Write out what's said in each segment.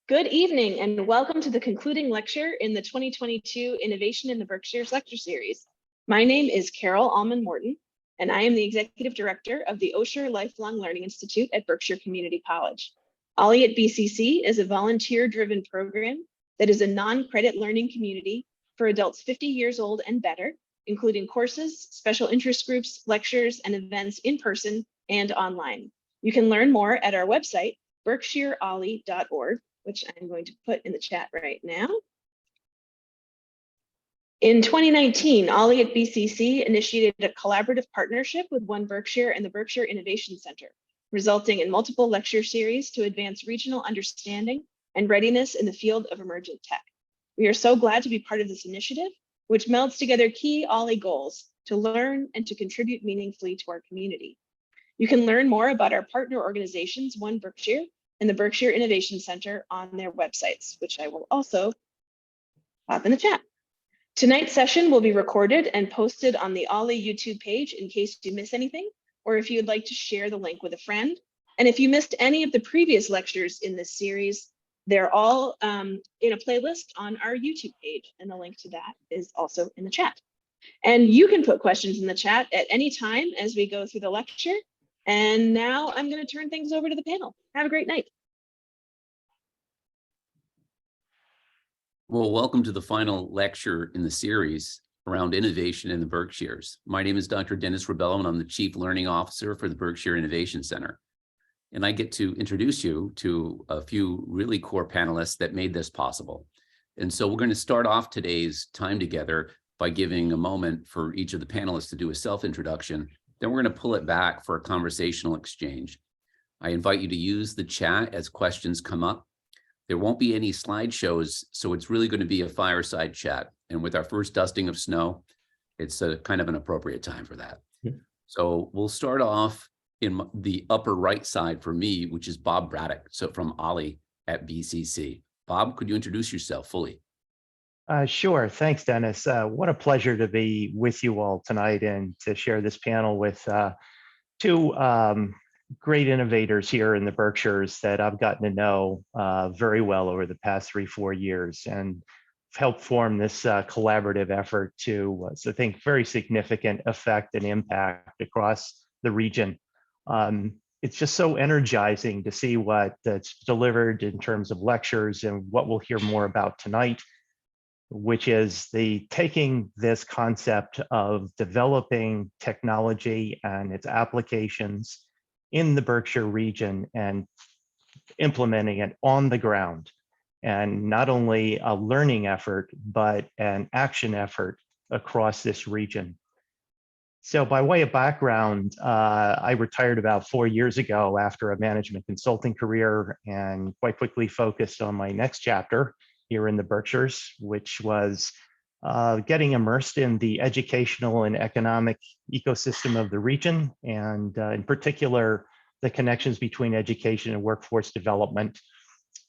Good evening and welcome to the concluding lecture in the 2022 Innovation in the Berkshires lecture series. My name is Carol Allman-Morton, and I am the Executive Director of the Osher Lifelong Learning Institute at Berkshire Community College. OLLI at BCC is a volunteer-driven program that is a non-credit learning community for adults 50 years old and better, including courses, special interest groups, lectures, and events in person and online. You can learn more at our website, berkshireolli.org, which I'm going to put in the chat right now. In 2019, OLLI at BCC initiated a collaborative partnership with One Berkshire and the Berkshire Innovation Center, resulting in multiple lecture series to advance regional understanding and readiness in the field of emergent tech. We are so glad to be part of this initiative, which melds together key OLLI goals to learn and to contribute meaningfully to our community. You can learn more about our partner organizations, One Berkshire and the Berkshire Innovation Center, on their websites, which I will also pop in the chat. Tonight's session will be recorded and posted on the OLLI YouTube page in case you miss anything, or if you'd like to share the link with a friend. And if you missed any of the previous lectures in this series, they're all in a playlist on our YouTube page, and the link to that is also in the chat. And you can put questions in the chat at any time as we go through the lecture. And now I'm going to turn things over to the panel. Have a great night. Well, welcome to the final lecture in the series around innovation in the Berkshires. My name is Dr. Dennis Rebello, and I'm the Chief Learning Officer for the Berkshire Innovation Center. And I get to introduce you to a few really core panelists that made this possible. And so we're going to start off today's time together by giving a moment for each of the panelists to do a self-introduction. Then we're going to pull it back for a conversational exchange. I invite you to use the chat as questions come up. There won't be any slideshows, so it's really going to be a fireside chat. And with our first dusting of snow, it's a kind of an appropriate time for that. So we'll start off in the upper right side for me, which is Bob Braddick, so from OLLI at BCC. Bob, could you introduce yourself fully? Sure. Thanks, Dennis. What a pleasure to be with you all tonight and to share this panel with two great innovators here in the Berkshires that I've gotten to know very well over the past 3-4 years, and helped form this collaborative effort to, I think, very significant effect and impact across the region. It's just so energizing to see what that's delivered in terms of lectures and what we'll hear more about tonight, which is the taking this concept of developing technology and its applications in the Berkshire region and implementing it on the ground. And not only a learning effort, but an action effort across this region. So by way of background, I retired about 4 years ago after a management consulting career, and quite quickly focused on my next chapter here in the Berkshires, which was getting immersed in the educational and economic ecosystem of the region, and in particular, the connections between education and workforce development.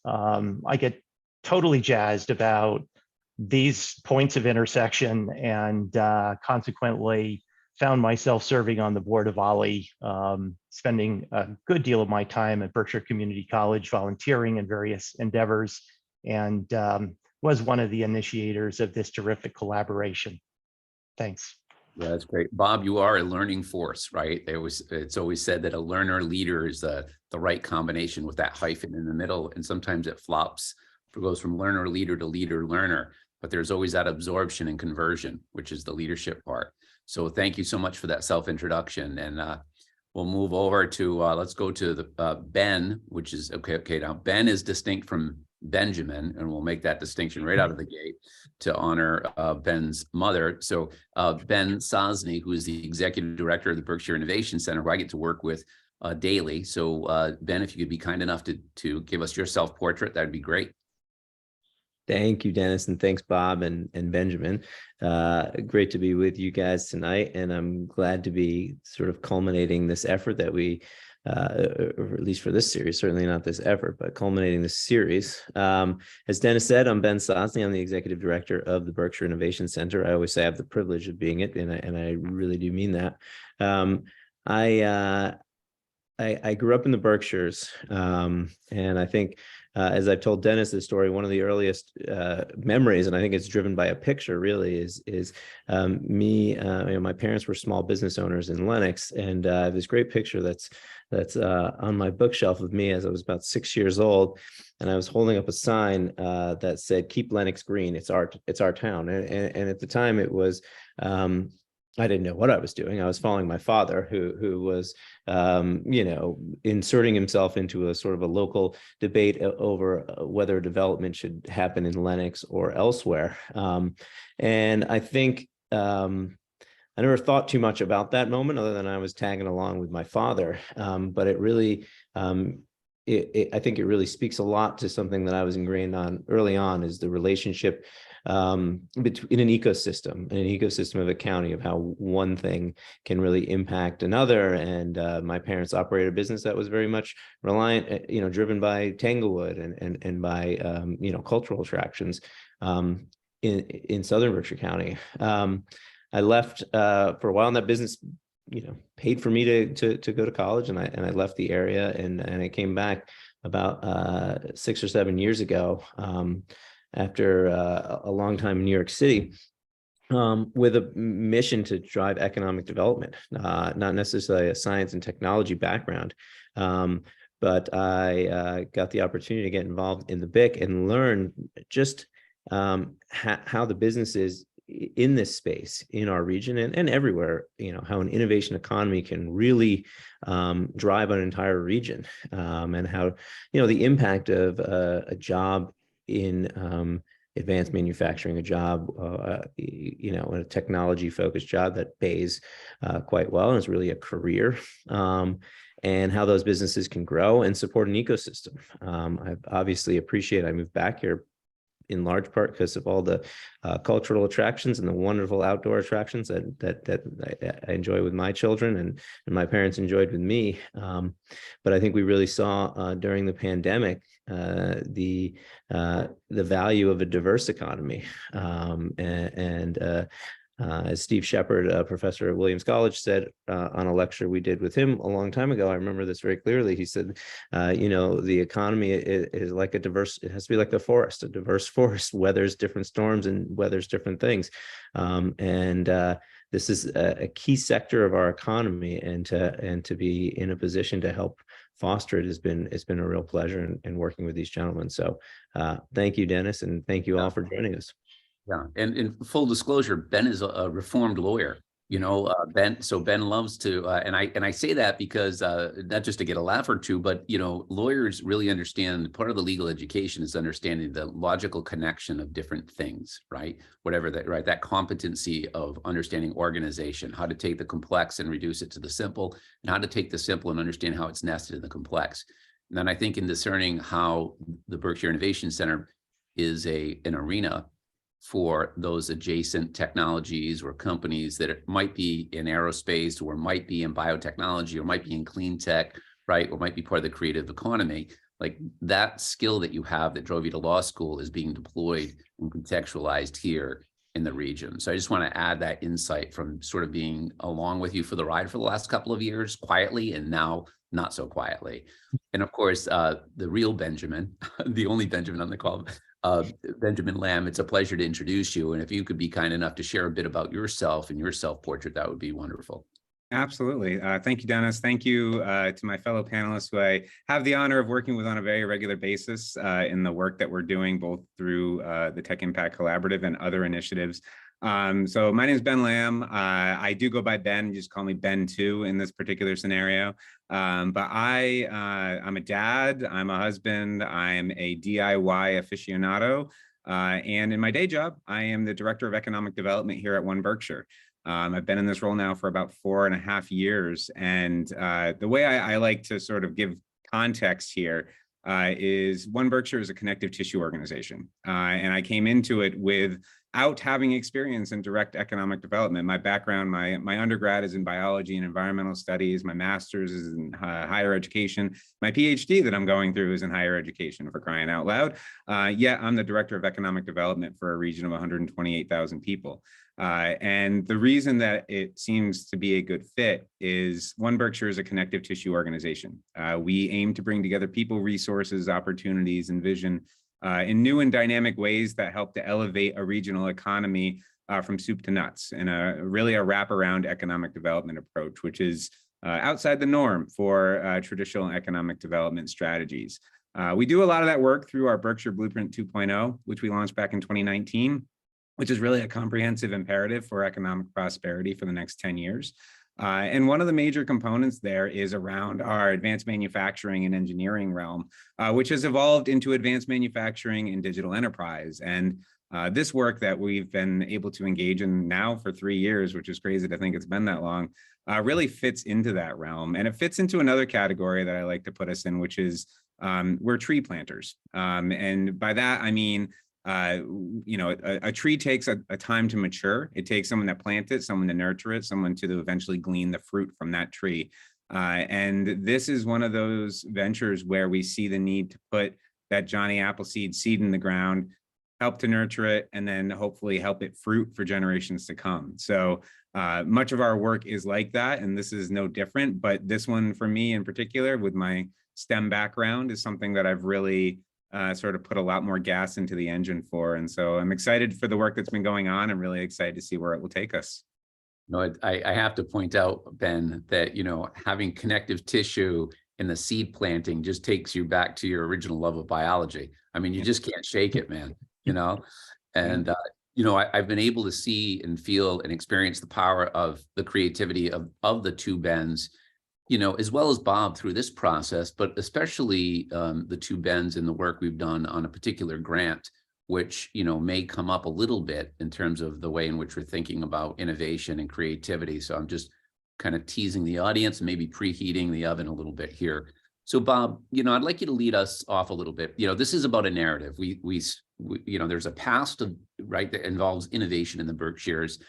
I get totally jazzed about these points of intersection, and consequently found myself serving on the board of OLLI, spending a good deal of my time at Berkshire Community College volunteering in various endeavors, and was one of the initiators of this terrific collaboration. Thanks. Yeah, that's great. Bob, you are a learning force, right? It's always said that a learner leader is the right combination with that hyphen in the middle. And sometimes it flops. It goes from learner leader to leader learner, but there's always that absorption and conversion, which is the leadership part. So thank you so much for that self-introduction. And we'll move over to, let's go to the Ben, which is, okay, now Ben is distinct from Benjamin, and we'll make that distinction right out of the gate to honor Ben's mother. So Ben Sosne, who is the Executive Director of the Berkshire Innovation Center, who I get to work with daily. So Ben, if you could be kind enough to give us your self-portrait, that'd be great. Thank you, Dennis, and thanks, Bob and Benjamin. Great to be with you guys tonight, and I'm glad to be sort of culminating this effort that we, or at least for this series, certainly not this effort, but culminating this series. As Dennis said, I'm Ben Sosne. I'm the Executive Director of the Berkshire Innovation Center. I always say I have the privilege of being it, and I really do mean that. I grew up in the Berkshires, and I think as I've told Dennis this story, one of the earliest memories, and I think it's driven by a picture really, is me, my parents were small business owners in Lenox, and I have this great picture that's on my bookshelf of me as I was about 6 years old, and I was holding up a sign that said, "Keep Lenox green. It's our town." And at the time, it was I didn't know what I was doing. I was following my father, who was, inserting himself into a sort of a local debate over whether development should happen in Lenox or elsewhere. And I think I never thought too much about that moment, other than I was tagging along with my father. But it really, I think it really speaks a lot to something that I was ingrained on early on, is the relationship in an ecosystem of a county, of how one thing can really impact another. And my parents operated a business that was very much reliant, driven by Tanglewood and by cultural attractions in southern Berkshire County. I left for a while, and that business paid for me to go to college, and I left the area, and I came back about 6 or 7 years ago, after a long time in New York City, with a mission to drive economic development, not necessarily a science and technology background. But I got the opportunity to get involved in the BIC and learn just how the businesses in this space in our region and everywhere, how an innovation economy can really drive an entire region, and how, the impact of a job in advanced manufacturing, a job, a technology focused job that pays quite well and is really a career, and how those businesses can grow and support an ecosystem. I obviously I moved back here in large part because of all the cultural attractions and the wonderful outdoor attractions that I enjoy with my children and my parents enjoyed with me. But I think we really saw during the pandemic the value of a diverse economy. As Steve Shepard, a professor at Williams College, said on a lecture we did with him a long time ago, I remember this very clearly. He said, the economy is like it has to be like a forest. A diverse forest weathers different storms and weathers different things. This is a key sector of our economy, and to be in a position to help foster it it's been a real pleasure in working with these gentlemen. So thank you, Dennis, and thank you all for joining us. Yeah, and in full disclosure, Ben is a reformed lawyer. Ben. So Ben loves to, and I say that because not just to get a laugh or two, but lawyers really understand. Part of the legal education is understanding the logical connection of different things, right? Whatever that, right? That competency of understanding organization, how to take the complex and reduce it to the simple, and how to take the simple and understand how it's nested in the complex. And then I think in discerning how the Berkshire Innovation Center is an arena for those adjacent technologies or companies that might be in aerospace, or might be in biotechnology, or might be in clean tech, right? Or might be part of the creative economy. Like, that skill that you have that drove you to law school is being deployed and contextualized here in the region. So I just want to add that insight from sort of being along with you for the ride for the last couple of years, quietly, and now not so quietly. And of course, the real Benjamin, the only Benjamin on the call, Benjamin Lamb, it's a pleasure to introduce you. And if you could be kind enough to share a bit about yourself and your self-portrait, that would be wonderful. Absolutely. Thank you, Dennis. Thank you to my fellow panelists, who I have the honor of working with on a very regular basis in the work that we're doing, both through the Tech Impact Collaborative and other initiatives. So my name is Ben Lamb. I do go by Ben. You just call me Ben too in this particular scenario. But I'm a dad. I'm a husband. I'm a DIY aficionado. And in my day job, I am the Director of Economic Development here at One Berkshire. I've been in this role now for about 4.5 years. And the way I like to sort of give context here is One Berkshire is a connective tissue organization. And I came into it without having experience in direct economic development. My background, my undergrad is in biology and environmental studies. My master's is in higher education. My PhD that I'm going through is in higher education, for crying out loud. Yet I'm the Director of Economic Development for a region of 128,000 people. And the reason that it seems to be a good fit is One Berkshire is a connective tissue organization. We aim to bring together people, resources, opportunities, and vision in new and dynamic ways that help to elevate a regional economy from soup to nuts, and really a wraparound economic development approach, which is outside the norm for traditional economic development strategies. We do a lot of that work through our Berkshire Blueprint 2.0, which we launched back in 2019, which is really a comprehensive imperative for economic prosperity for the next 10 years. And one of the major components there is around our advanced manufacturing and engineering realm, which has evolved into advanced manufacturing and digital enterprise. And this work that we've been able to engage in now for 3 years, which is crazy to think it's been that long, really fits into that realm. And it fits into another category that I like to put us in, which is we're tree planters. And by that, I mean, a tree takes a time to mature. It takes someone to plant it, someone to nurture it, someone to eventually glean the fruit from that tree. And this is one of those ventures where we see the need to put that Johnny Appleseed seed in the ground, help to nurture it, and then hopefully help it fruit for generations to come. So much of our work is like that, and this is no different. But this one, for me in particular, with my STEM background, is something that I've really sort of put a lot more gas into the engine for. And so I'm excited for the work that's been going on. I'm really excited to see where it will take us. No, I have to point out, Ben, that, having connective tissue in the seed planting just takes you back to your original love of biology. I mean, you just can't shake it, man, and, I've been able to see and feel and experience the power of the creativity of the two Bens, as well as Bob through this process, but especially the two Bens in the work we've done on a particular grant, which, may come up a little bit in terms of the way in which we're thinking about innovation and creativity. So I'm just kind of teasing the audience, maybe preheating the oven a little bit here. So Bob, I'd like you to lead us off a little bit. This is about a narrative. We there's a past right that involves innovation in the Berkshires,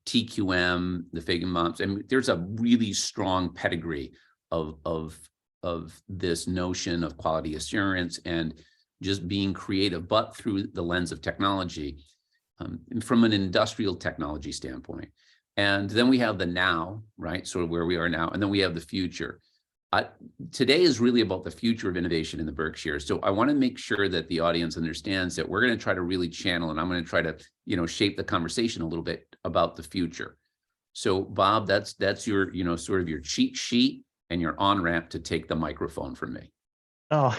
TQM, the Feigenbaums, and there's a really strong pedigree of this notion of quality assurance and just being creative, but through the lens of technology, from an industrial technology standpoint. And then we have the now, right? Sort of where we are now, and then we have the future. Today is really about the future of innovation in the Berkshires. So I want to make sure that the audience understands that we're going to try to really channel, and I'm going to try to, shape the conversation a little bit about the future. So Bob, that's your, sort of your cheat sheet and your on-ramp to take the microphone from me. Oh,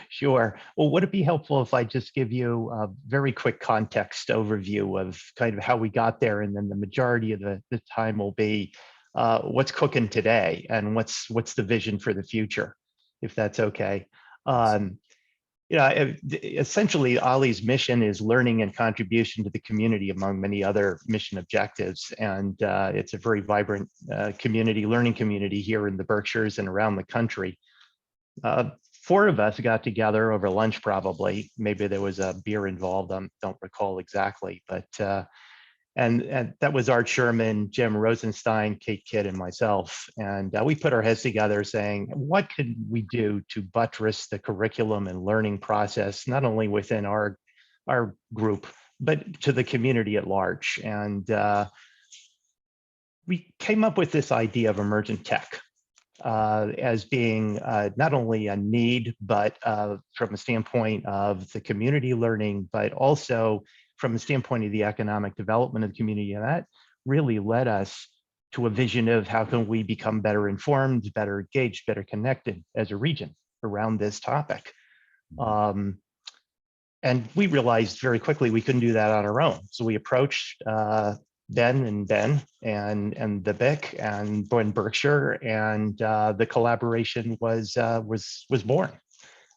sure. Well, would it be helpful if I just give you a very quick context overview of kind of how we got there, and then the majority of the time will be what's cooking today and what's the vision for the future, if that's okay. Essentially, Ollie's mission is learning and contribution to the community, among many other mission objectives. And it's a very vibrant learning community here in the Berkshires and around the country. 4 of us got together over lunch, probably. Maybe there was a beer involved. I don't recall exactly, but and that was Art Sherman, Jim Rosenstein, Kate Kidd, and myself. And we put our heads together saying, what could we do to buttress the curriculum and learning process, not only within our group, but to the community at large? And we came up with this idea of emergent tech as being not only a need, but from a standpoint of the community learning, but also from the standpoint of the economic development of the community. And that really led us to a vision of how can we become better informed, better engaged, better connected as a region around this topic. And we realized very quickly we couldn't do that on our own. So we approached Ben and the BIC and Berkshire, and the collaboration was born.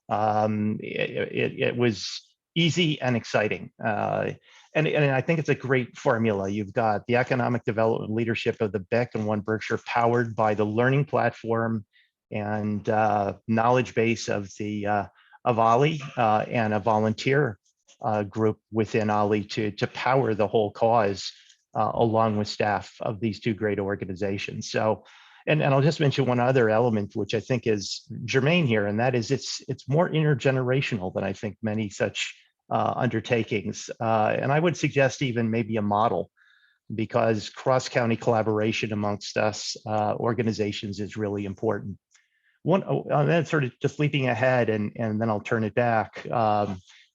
It was easy and exciting. And I think it's a great formula. You've got the economic development leadership of the BIC and One Berkshire, powered by the learning platform and knowledge base of Ollie, and a volunteer group within Ollie to power the whole cause, along with staff of these 2 great organizations. So, and I'll just mention one other element, which I think is germane here, and that is it's more intergenerational than I think many such undertakings. And I would suggest even maybe a model because cross-county collaboration amongst us organizations is really important. Then sort of just leaping ahead, and then I'll turn it back.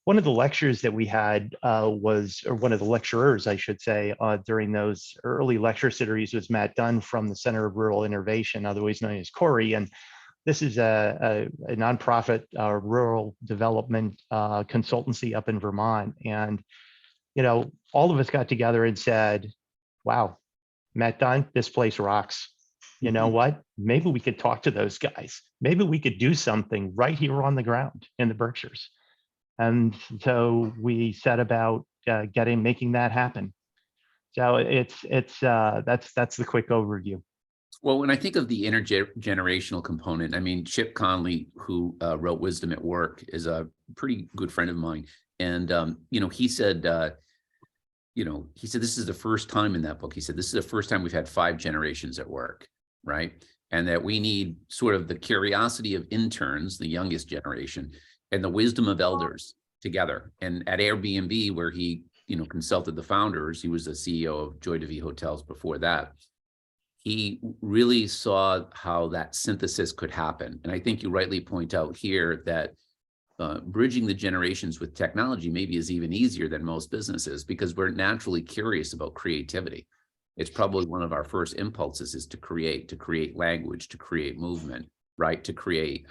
One of the lectures that we had or one of the lecturers, I should say, during those early lecture series was Matt Dunn from the Center of Rural Innovation, otherwise known as Corey. And this is a nonprofit rural development consultancy up in Vermont. And, you know, all of us got together and said, wow, Matt Dunn, this place rocks. You know what? Maybe we could talk to those guys. Maybe we could do something right here on the ground in the Berkshires. And so we set about making that happen. So that's the quick overview. Well, when I think of the intergenerational component, I mean, Chip Conley, who wrote Wisdom at Work, is a pretty good friend of mine. And, you know, he said, this is the first time in that book, he said, this is the first time we've had 5 generations at work, right? And that we need sort of the curiosity of interns, the youngest generation, and the wisdom of elders together. And at Airbnb, where he, you know, consulted the founders, he was the CEO of Joy de Vie Hotels before that. He really saw how that synthesis could happen. And I think you rightly point out here that bridging the generations with technology maybe is even easier than most businesses, because we're naturally curious about creativity. It's probably one of our first impulses is to create language, to create movement, right? To create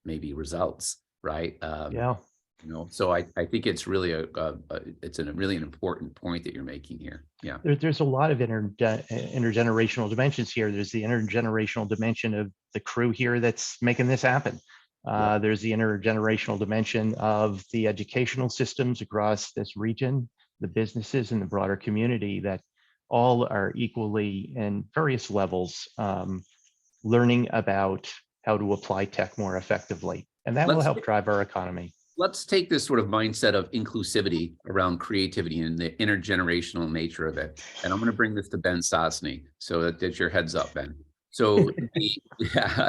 maybe results, right? Yeah. You know, so I think it's really really an important point that you're making here. Yeah. There's a lot of intergenerational dimensions here. There's the intergenerational dimension of the crew here that's making this happen. There's the intergenerational dimension of the educational systems across this region, the businesses and the broader community that all are equally in various levels learning about how to apply tech more effectively. And that will help drive our economy. Let's take this sort of mindset of inclusivity around creativity and the intergenerational nature of it. And I'm going to bring this to Ben Sosne, so that your heads up, Ben. So,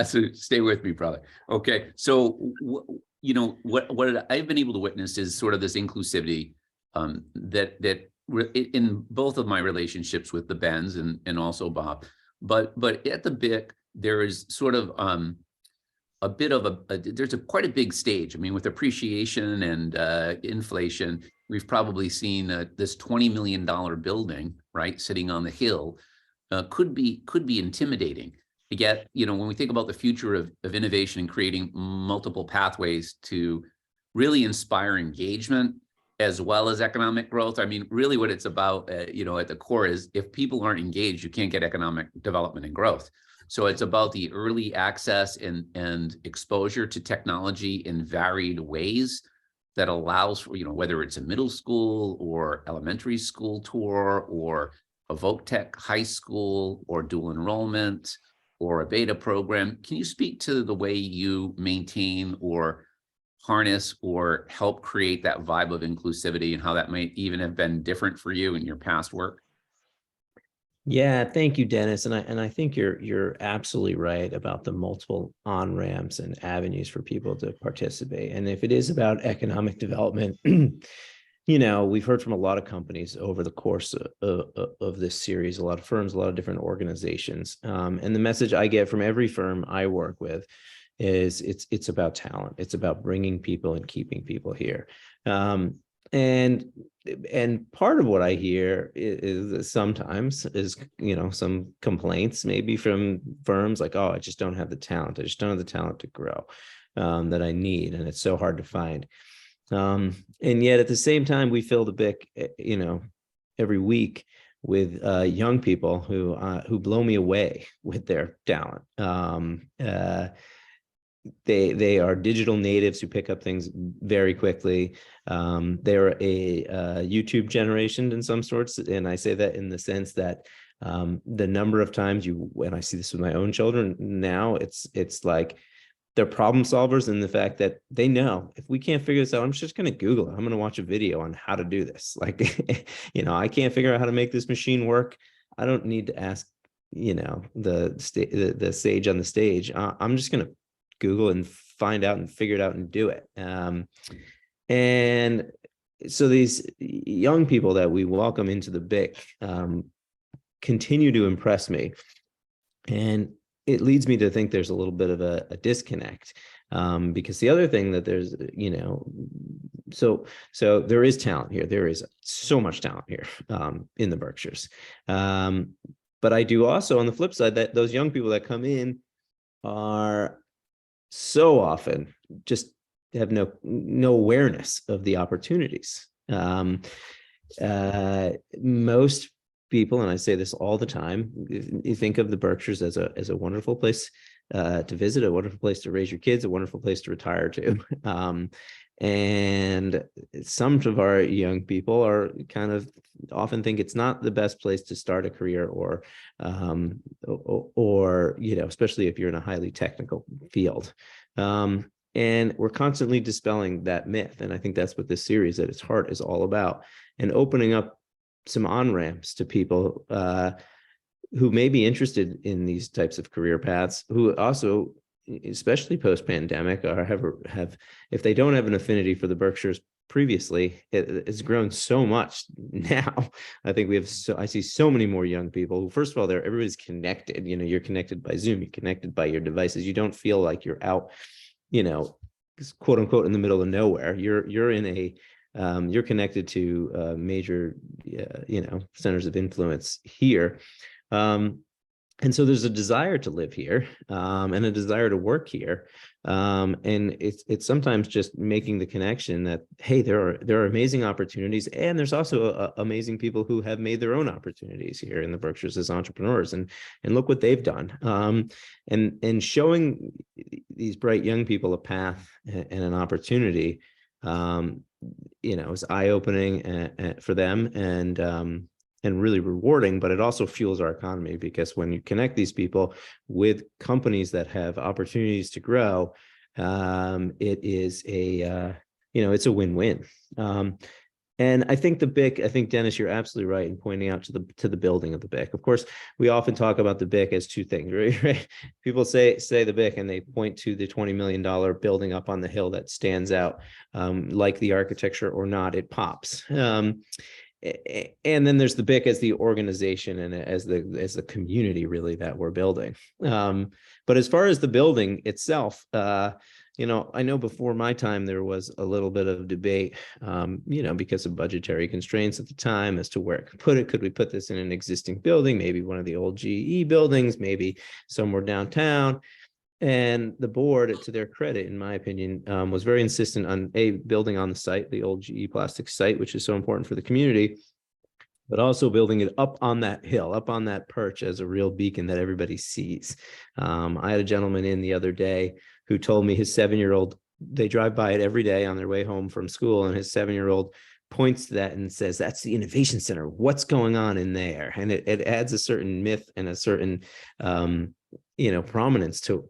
so stay with me, brother. Okay. So, you know, what I've been able to witness is sort of this inclusivity that in both of my relationships with the Bens and also Bob, but at the BIC, there is sort of a bit of there's quite a big stage. I mean, with appreciation and inflation, we've probably seen this $20 million building, right, sitting on the hill, could be intimidating. Yet, you know, when we think about the future of innovation and creating multiple pathways to really inspire engagement as well as economic growth, I mean, really what it's about, you know, at the core is if people aren't engaged, you can't get economic development and growth. So it's about the early access and exposure to technology in varied ways that allows for, you know, whether it's a middle school or elementary school tour or a Voc Tech high school or dual enrollment or a beta program. Can you speak to the way you maintain or harness or help create that vibe of inclusivity and how that might even have been different for you in your past work? Yeah, thank you, Dennis. And I think you're absolutely right about the multiple on-ramps and avenues for people to participate. And if it is about economic development, you know, we've heard from a lot of companies over the course of this series, a lot of firms, a lot of different organizations. And the message I get from every firm I work with is it's about talent. It's about bringing people and keeping people here. And part of what I hear is sometimes is, you know, some complaints maybe from firms like, oh, I just don't have the talent. I just don't have the talent to grow that I need. And it's so hard to find. And yet at the same time, we fill the BIC, you know, every week with young people who blow me away with their talent. They are digital natives who pick up things very quickly. They're a YouTube generation in some sorts. And I say that in the sense that the number of times when I see this with my own children now, it's like they're problem solvers in the fact that they know if we can't figure this out, I'm just going to Google it. I'm going to watch a video on how to do this. Like, you know, I can't figure out how to make this machine work. I don't need to ask, you know, the sage on the stage. I'm just going to Google and find out and figure it out and do it. And so these young people that we welcome into the BIC continue to impress me. And it leads me to think there's a little bit of a disconnect, because the other thing that there's, so there is talent here. There is so much talent here in the Berkshires. But I do also, on the flip side, that those young people that come in are so often just have no awareness of the opportunities. Most people, and I say this all the time, you think of the Berkshires as a wonderful place to visit, a wonderful place to raise your kids, a wonderful place to retire to. And some of our young people are kind of often think it's not the best place to start a career, or especially if you're in a highly technical field. And we're constantly dispelling that myth. And I think that's what this series at its heart is all about, and opening up some on-ramps to people who may be interested in these types of career paths, who also, especially post-pandemic, have, if they don't have an affinity for the Berkshires previously, it's grown so much now. I think I see so many more young people who, first of all, everybody's connected. You're connected by Zoom, you're connected by your devices. You don't feel like you're out, quote unquote, in the middle of nowhere. You're in a you're connected to major, centers of influence here. And so there's a desire to live here, and a desire to work here. And it's sometimes just making the connection that, hey, there are amazing opportunities, and there's also amazing people who have made their own opportunities here in the Berkshires as entrepreneurs, and look what they've done. And showing these bright young people a path and an opportunity, is eye-opening for them, and really rewarding. But it also fuels our economy, because when you connect these people with companies that have opportunities to grow, it is it's a win-win. And I think Dennis, you're absolutely right in pointing out to the building of the BIC. Of course, we often talk about the BIC as two things, right? People say the BIC and they point to the $20 million building up on the hill that stands out, like the architecture or not, it pops. And then there's the BIC as the organization and as the community, really, that we're building. But as far as the building itself, I know before my time there was a little bit of debate, because of budgetary constraints at the time, as to where it could put it. Could we put this in an existing building, maybe one of the old GE buildings, maybe somewhere downtown? And the board, to their credit, in my opinion, was very insistent on building on the site, the old GE Plastics site, which is so important for the community, but also building it up on that hill, up on that perch, as a real beacon that everybody sees. I had a gentleman in the other day who told me his 7-year-old, they drive by it every day on their way home from school, and his 7-year-old points to that and says, "That's the innovation center. What's going on in there?" And it adds a certain myth and a certain prominence to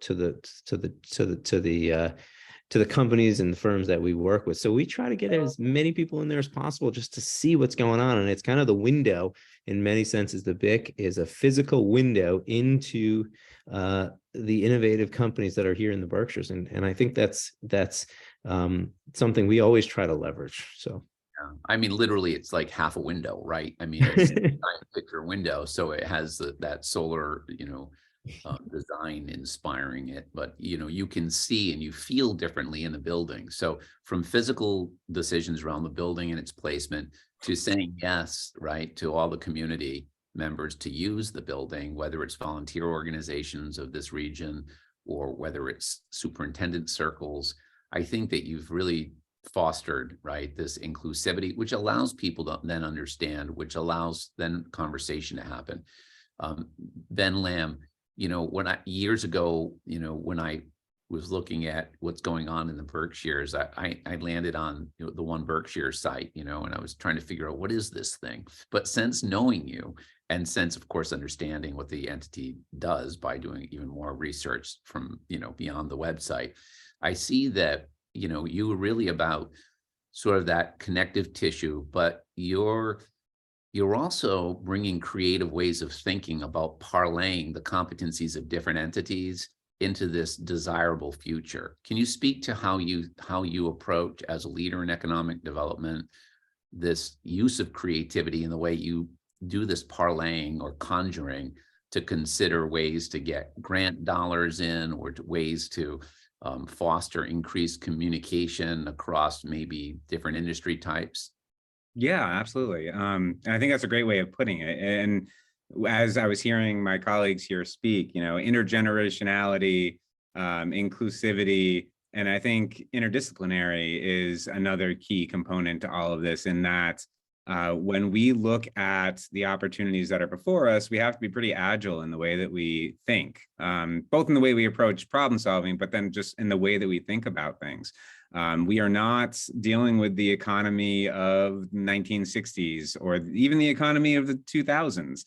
the companies and the firms that we work with. So we try to get as many people in there as possible just to see what's going on. And it's kind of the window, in many senses. The BIC is a physical window into the innovative companies that are here in the Berkshires. And I think that's something we always try to leverage. So. Yeah. I mean, literally, it's like half a window, right? I mean, it's a giant picture window, so it has that solar, design inspiring it, but you can see and you feel differently in the building. So from physical decisions around the building and its placement, to saying yes, right, to all the community members to use the building, whether it's volunteer organizations of this region or whether it's superintendent circles, I think that you've really fostered, right, this inclusivity, which allows people to then understand, which allows then conversation to happen. Ben Lamb, years ago, when I was looking at what's going on in the Berkshires, I landed on the One Berkshire site, and I was trying to figure out, what is this thing? But since knowing you, and since, of course, understanding what the entity does by doing even more research from, beyond the website, I see that, you were really about sort of that connective tissue, but you're also bringing creative ways of thinking about parlaying the competencies of different entities into this desirable future. Can you speak to how you approach, as a leader in economic development, this use of creativity and the way you do this parlaying or conjuring to consider ways to get grant dollars in, or ways to foster increased communication across maybe different industry types? Yeah, absolutely. And I think that's a great way of putting it. And as I was hearing my colleagues here speak, intergenerationality, inclusivity, and I think interdisciplinary is another key component to all of this, in that when we look at the opportunities that are before us, we have to be pretty agile in the way that we think, both in the way we approach problem solving, but then just in the way that we think about things. We are not dealing with the economy of 1960s or even the economy of the 2000s,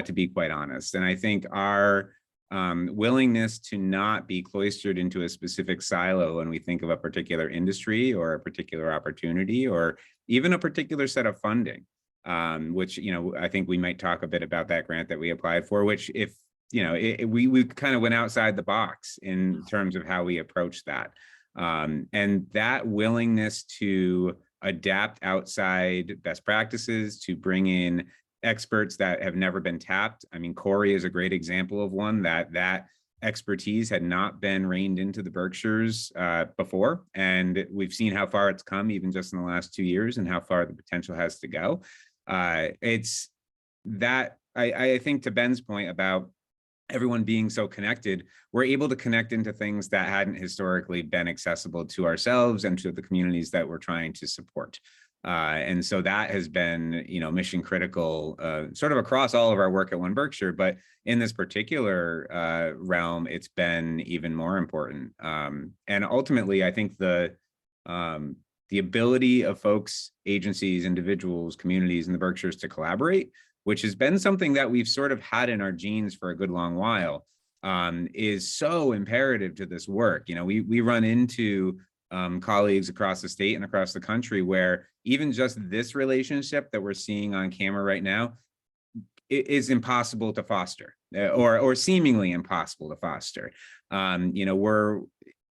to be quite honest. And I think our willingness to not be cloistered into a specific silo when we think of a particular industry or a particular opportunity or even a particular set of funding, which, I think we might talk a bit about that grant that we applied for, which if, we kind of went outside the box in terms of how we approach that. And that willingness to adapt outside best practices, to bring in experts that have never been tapped. I mean, Corey is a great example of one that expertise had not been reined into the Berkshires before. And we've seen how far it's come even just in the last 2 years and how far the potential has to go. It's that I think, to Ben's point about everyone being so connected, we're able to connect into things that hadn't historically been accessible to ourselves and to the communities that we're trying to support. And so that has been, mission critical, sort of across all of our work at One Berkshire, but in this particular realm, it's been even more important. And ultimately, I think the ability of folks, agencies, individuals, communities in the Berkshires to collaborate, which has been something that we've sort of had in our genes for a good long while, is so imperative to this work. We run into colleagues across the state and across the country where even just this relationship that we're seeing on camera right now is impossible to foster, or seemingly impossible to foster.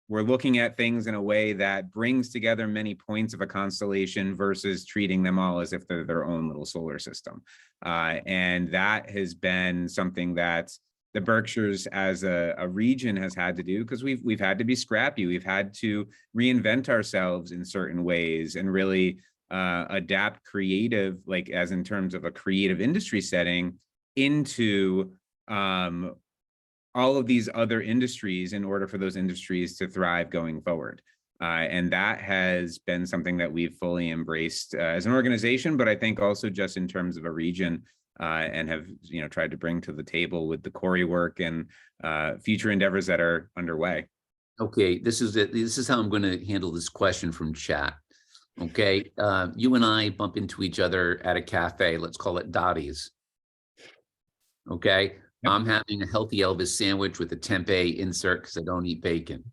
We're looking at things in a way that brings together many points of a constellation versus treating them all as if they're their own little solar system. And that has been something that the Berkshires as a region has had to do, because we've had to be scrappy. We've had to reinvent ourselves in certain ways and really adapt creative, like as in terms of a creative industry setting, into all of these other industries in order for those industries to thrive going forward. And that has been something that we've fully embraced as an organization, but I think also just in terms of a region, and have tried to bring to the table with the Corey work and future endeavors that are underway. Okay, this is how I'm going to handle this question from chat. Okay, you and I bump into each other at a cafe. Let's call it Dottie's. Okay. Yep. I'm having a healthy Elvis sandwich with a tempeh insert because I don't eat bacon.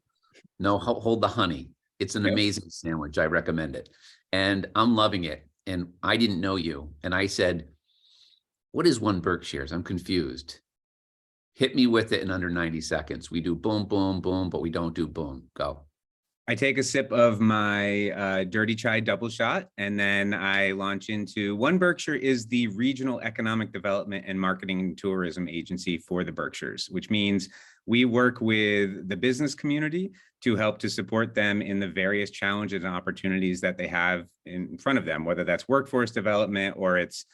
No, hold the honey. It's an amazing sandwich. I recommend it. And I'm loving it. And I didn't know you. And I said, what is One Berkshires? I'm confused. Hit me with it in under 90 seconds. We do boom, boom, boom, but we don't do boom. Go. I take a sip of my dirty chai double shot, and then I launch into One Berkshire is the regional economic development and marketing and tourism agency for the Berkshires, which means we work with the business community to help to support them in the various challenges and opportunities that they have in front of them, whether that's workforce development or it's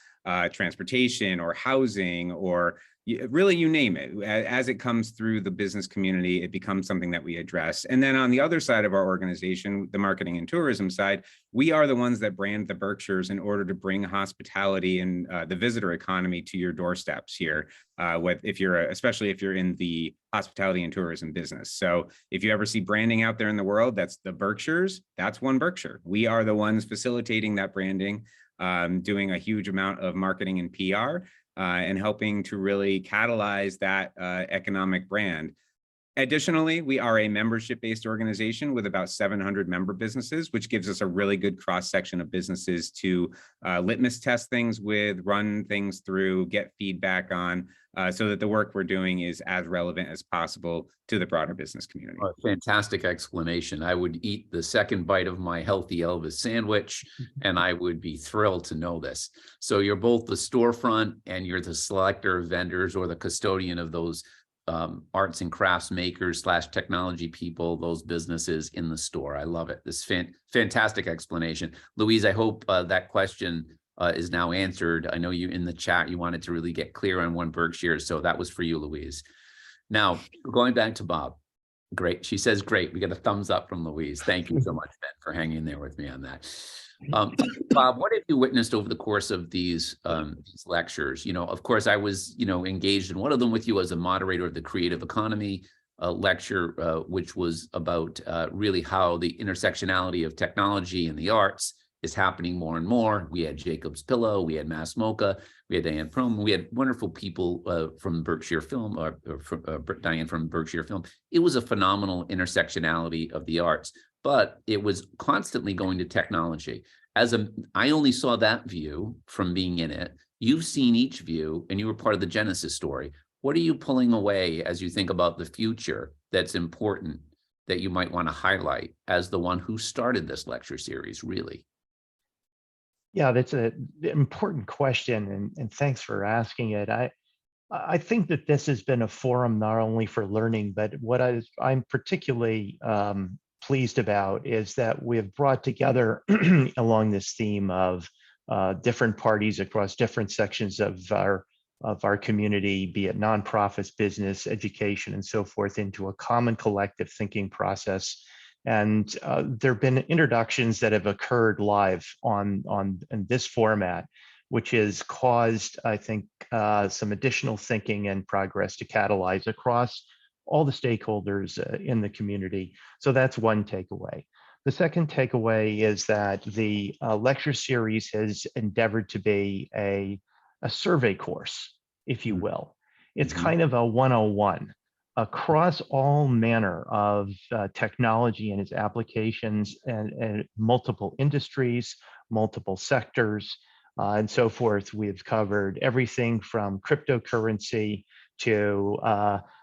transportation or housing or really, you name it. As it comes through the business community, it becomes something that we address. And then on the other side of our organization, the marketing and tourism side, we are the ones that brand the Berkshires in order to bring hospitality and the visitor economy to your doorsteps here. Especially if you're in the hospitality and tourism business. So if you ever see branding out there in the world, that's the Berkshires, that's One Berkshire. We are the ones facilitating that branding, doing a huge amount of marketing and PR. And helping to really catalyze that economic brand. Additionally, we are a membership-based organization with about 700 member businesses, which gives us a really good cross-section of businesses to litmus test things with, run things through, get feedback on, so that the work we're doing is as relevant as possible to the broader business community. A fantastic explanation. I would eat the second bite of my healthy Elvis sandwich, and I would be thrilled to know this. So you're both the storefront and you're the selector of vendors or the custodian of those arts and crafts makers / technology people, those businesses in the store. I love it. This fantastic explanation. Louise, I hope that question is now answered. I know you in the chat, you wanted to really get clear on One Berkshire. So that was for you, Louise. Now, going back to Bob. Great. She says, great. We got a thumbs up from Louise. Thank you so much, Ben, for hanging there with me on that. Bob, what have you witnessed over the course of these lectures? You know, of course, I was, engaged in one of them with you as a moderator of the creative economy lecture, which was about really how the intersectionality of technology and the arts is happening more and more. We had Jacob's Pillow, we had Mass Mocha, we had Diane Prum, we had wonderful people from Berkshire Film, or from Diane from Berkshire Film. It was a phenomenal intersectionality of the arts, but it was constantly going to technology. I only saw that view from being in it. You've seen each view and you were part of the Genesis story. What are you pulling away as you think about the future that's important that you might want to highlight as the one who started this lecture series, really? Yeah, that's an important question, and thanks for asking it. I think that this has been a forum not only for learning, but what I'm particularly pleased about is that we have brought together along this theme of different parties across different sections of our community, be it nonprofits, business, education, and so forth, into a common collective thinking process. And there have been introductions that have occurred live in this format, which has caused, I think, some additional thinking and progress to catalyze across all the stakeholders in the community. So that's one takeaway. The second takeaway is that the lecture series has endeavored to be a survey course, if you will. It's kind of a 101 across all manner of technology and its applications and multiple industries, multiple sectors, and so forth. We've covered everything from cryptocurrency to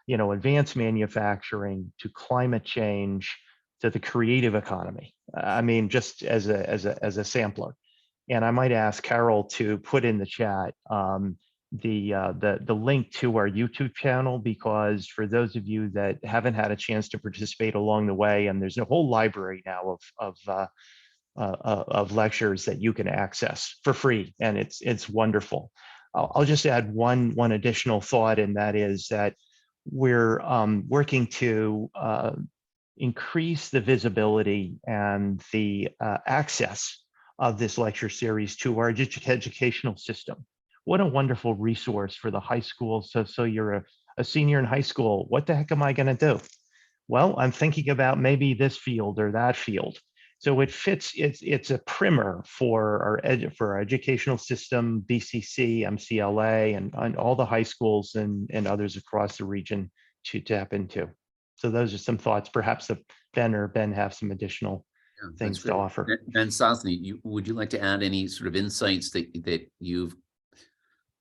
advanced manufacturing, to climate change, to the creative economy. I mean, just as a sampler. And I might ask Carol to put in the chat the link to our YouTube channel, because for those of you that haven't had a chance to participate along the way, and there's a whole library now of lectures that you can access for free, and it's wonderful. I'll just add one additional thought, and that is that we're working to increase the visibility and the access of this lecture series to our educational system. What a wonderful resource for the high school. So you're a senior in high school. What the heck am I going to do? Well, I'm thinking about maybe this field or that field. So it fits. It's a primer for our educational system, BCC, MCLA, and all the high schools and others across the region to tap into. So those are some thoughts. Perhaps Ben have some additional things to offer. And Sosne, would you like to add any sort of insights that you've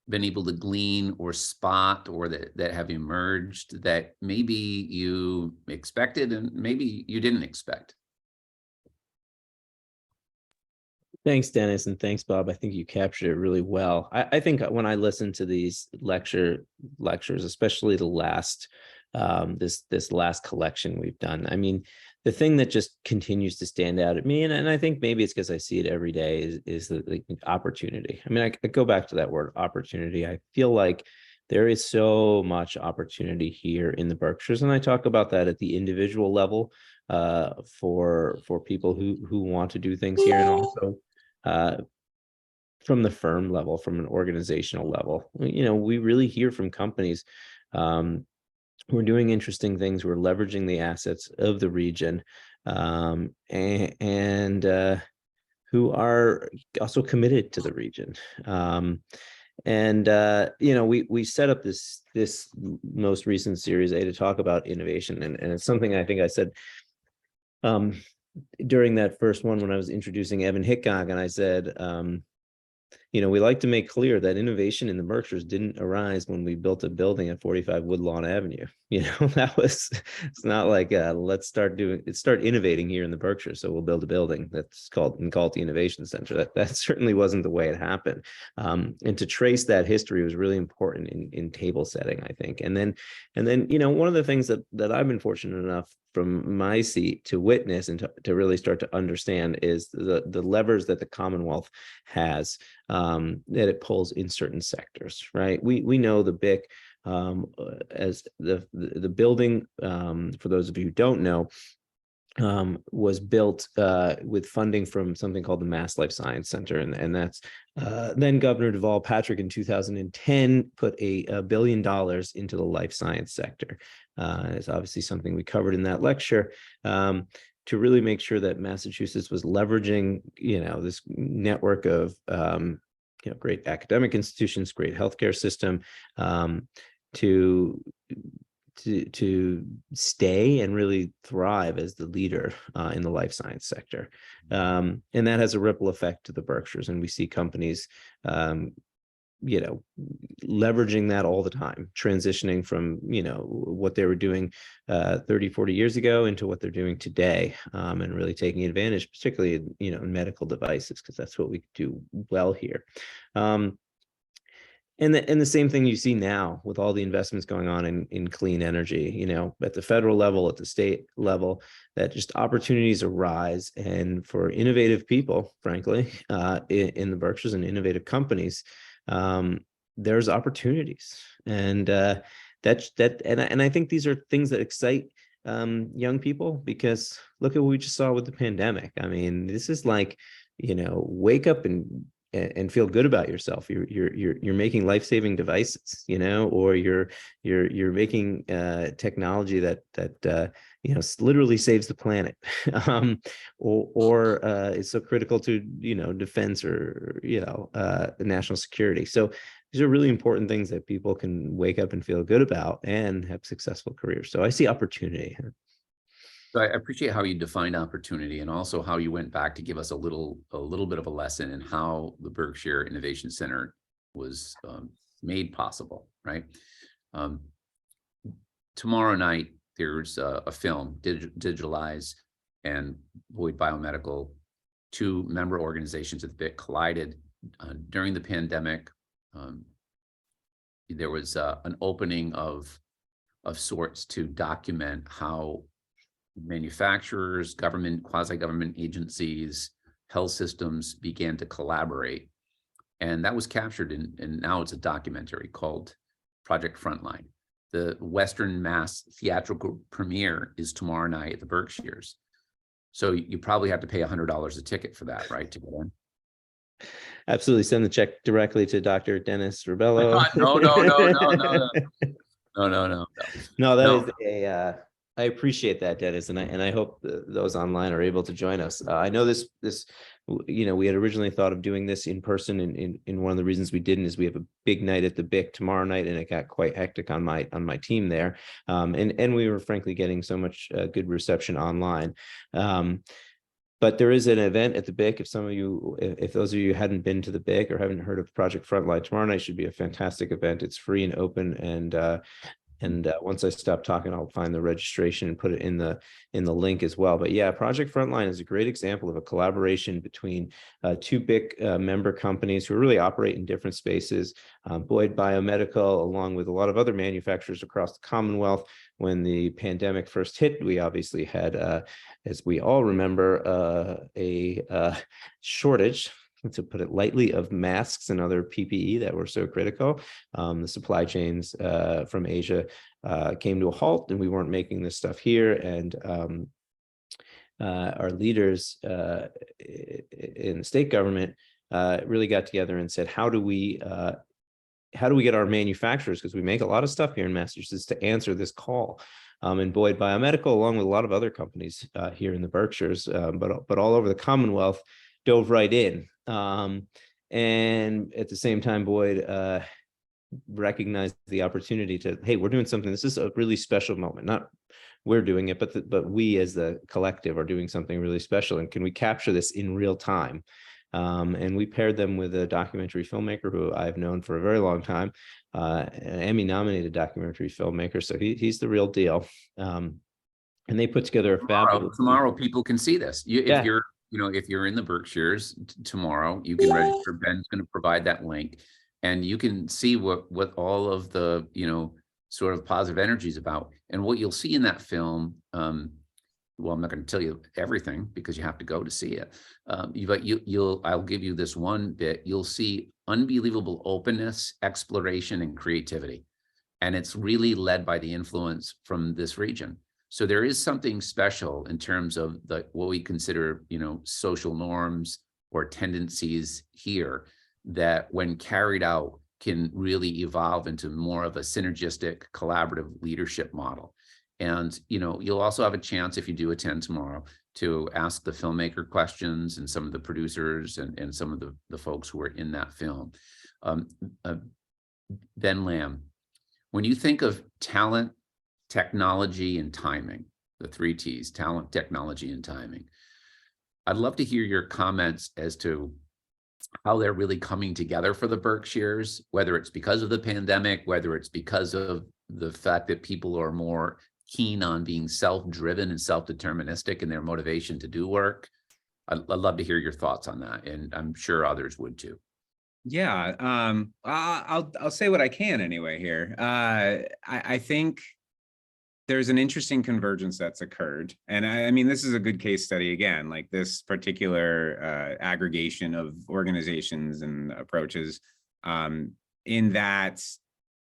been able to glean or spot, or that have emerged that maybe you expected and maybe you didn't expect? Thanks, Dennis, and thanks, Bob. I think you captured it really well. I think when I listen to these lectures, especially the last this last collection we've done, I mean, the thing that just continues to stand out at me, and I think maybe it's because I see it every day, is the opportunity. I mean, I go back to that word opportunity. I feel like there is so much opportunity here in the Berkshires, and I talk about that at the individual level for people who want to do things here, and also from the firm level, from an organizational level. We really hear from companies who are doing interesting things. We're leveraging the assets of the region, and who are also committed to the region. And we set up this most recent Series A to talk about innovation, and it's something I think I said during that first one when I was introducing Evan Hickok, and I said, we like to make clear that innovation in the Berkshires didn't arise when we built a building at 45 Woodlawn Avenue. It's not like let's start innovating here in the Berkshires, so we'll build a building that's called the Innovation Center. That certainly wasn't the way it happened. And to trace that history was really important in table setting, I think. And then one of the things that I've been fortunate enough from my seat to witness and to really start to understand is the levers that the Commonwealth has, that it pulls in certain sectors, right? We know the BIC as the building, for those of you who don't know, was built with funding from something called the Mass Life Science Center, and that's then Governor Deval Patrick in 2010 put $1 billion into the life science sector. It's obviously something we covered in that lecture, to really make sure that Massachusetts was leveraging this network of great academic institutions, great healthcare system, to stay and really thrive as the leader in the life science sector. And that has a ripple effect to the Berkshires. And we see companies, leveraging that all the time, transitioning from, what they were doing 30, 40 years ago into what they're doing today, and really taking advantage, particularly, in medical devices, because that's what we do well here. And the same thing you see now with all the investments going on in clean energy, at the federal level, at the state level, that just opportunities arise. And for innovative people, frankly, in the Berkshires and innovative companies, there's opportunities. And and I think these are things that excite young people, because look at what we just saw with the pandemic. I mean, this is like, wake up and feel good about yourself. You're making life-saving devices, or you're making technology that literally saves the planet, or is so critical to defense or national security. So these are really important things that people can wake up and feel good about and have successful careers. So I see opportunity. So I appreciate how you defined opportunity, and also how you went back to give us a little bit of a lesson in how the Berkshire Innovation Center was made possible, right? Tomorrow night, there's a film, Digitalize and Boyd Biomedical, two member organizations at the BIC collided during the pandemic. There was an opening of sorts to document how manufacturers, government, quasi-government agencies, health systems began to collaborate. And that was captured and now it's a documentary called Project Frontline. The Western Mass theatrical premiere is tomorrow night at the Berkshires. So you probably have to pay $100 a ticket for that, right, to get in? Absolutely. Send the check directly to Dr. Dennis Rubello. No, I appreciate that, Dennis, and I hope those online are able to join us. I know this we had originally thought of doing this in person, and one of the reasons we didn't is we have a big night at the BIC tomorrow night, and it got quite hectic on my team there, and we were frankly getting so much good reception online. But there is an event at the BIC. If those of you hadn't been to the BIC or haven't heard of Project Frontline, tomorrow night should be a fantastic event. It's free and open, and once I stop talking, I'll find the registration and put it in the link as well. But yeah, Project Frontline is a great example of a collaboration between two BIC member companies who really operate in different spaces. Boyd Biomedical, along with a lot of other manufacturers across the Commonwealth. When the pandemic first hit, we obviously had, as we all remember, a shortage, to put it lightly, of masks and other PPE that were so critical. The supply chains from Asia came to a halt, and we weren't making this stuff here. And our leaders in the state government really got together and said, how do we get our manufacturers, because we make a lot of stuff here in Massachusetts, to answer this call? And Boyd Biomedical, along with a lot of other companies here in the Berkshires, but all over the Commonwealth, dove right in. And at the same time, Boyd recognized the opportunity to, hey, we're doing something. This is a really special moment. Not we're doing it, but we as the collective are doing something really special. And can we capture this in real time? And we paired them with a documentary filmmaker who I've known for a very long time, an Emmy-nominated documentary filmmaker. So he's the real deal. And they put together a fabulous. Tomorrow people can see this. If you're in the Berkshires tomorrow, you can register. Ben's going to provide that link, and you can see what all of the sort of positive energy is about. And what you'll see in that film, well, I'm not going to tell you everything because you have to go to see it. But I'll give you this one bit. You'll see unbelievable openness, exploration, and creativity, and it's really led by the influence from this region. So there is something special in terms of what we consider, social norms or tendencies here that, when carried out, can really evolve into more of a synergistic, collaborative leadership model. And, you'll also have a chance, if you do attend tomorrow, to ask the filmmaker questions and some of the producers and some of the folks who are in that film. Ben Lamb, when you think of talent, technology, and timing, the 3 T's, talent, technology, and timing, I'd love to hear your comments as to how they're really coming together for the Berkshires, whether it's because of the pandemic, whether it's because of the fact that people are more keen on being self-driven and self-deterministic in their motivation to do work. I'd love to hear your thoughts on that, and I'm sure others would too. Yeah, I'll say what I can anyway here. I think there's an interesting convergence that's occurred. And I mean, this is a good case study again, like this particular aggregation of organizations and approaches, in that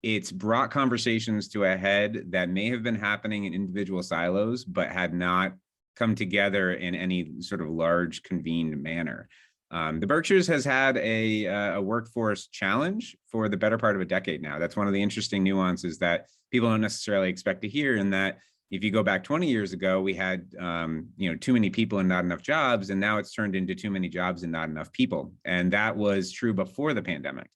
it's brought conversations to a head that may have been happening in individual silos, but had not come together in any sort of large convened manner. The Berkshires has had a workforce challenge for the better part of a decade now. That's one of the interesting nuances that people don't necessarily expect to hear, in that if you go back 20 years ago, we had too many people and not enough jobs, and now it's turned into too many jobs and not enough people. And that was true before the pandemic.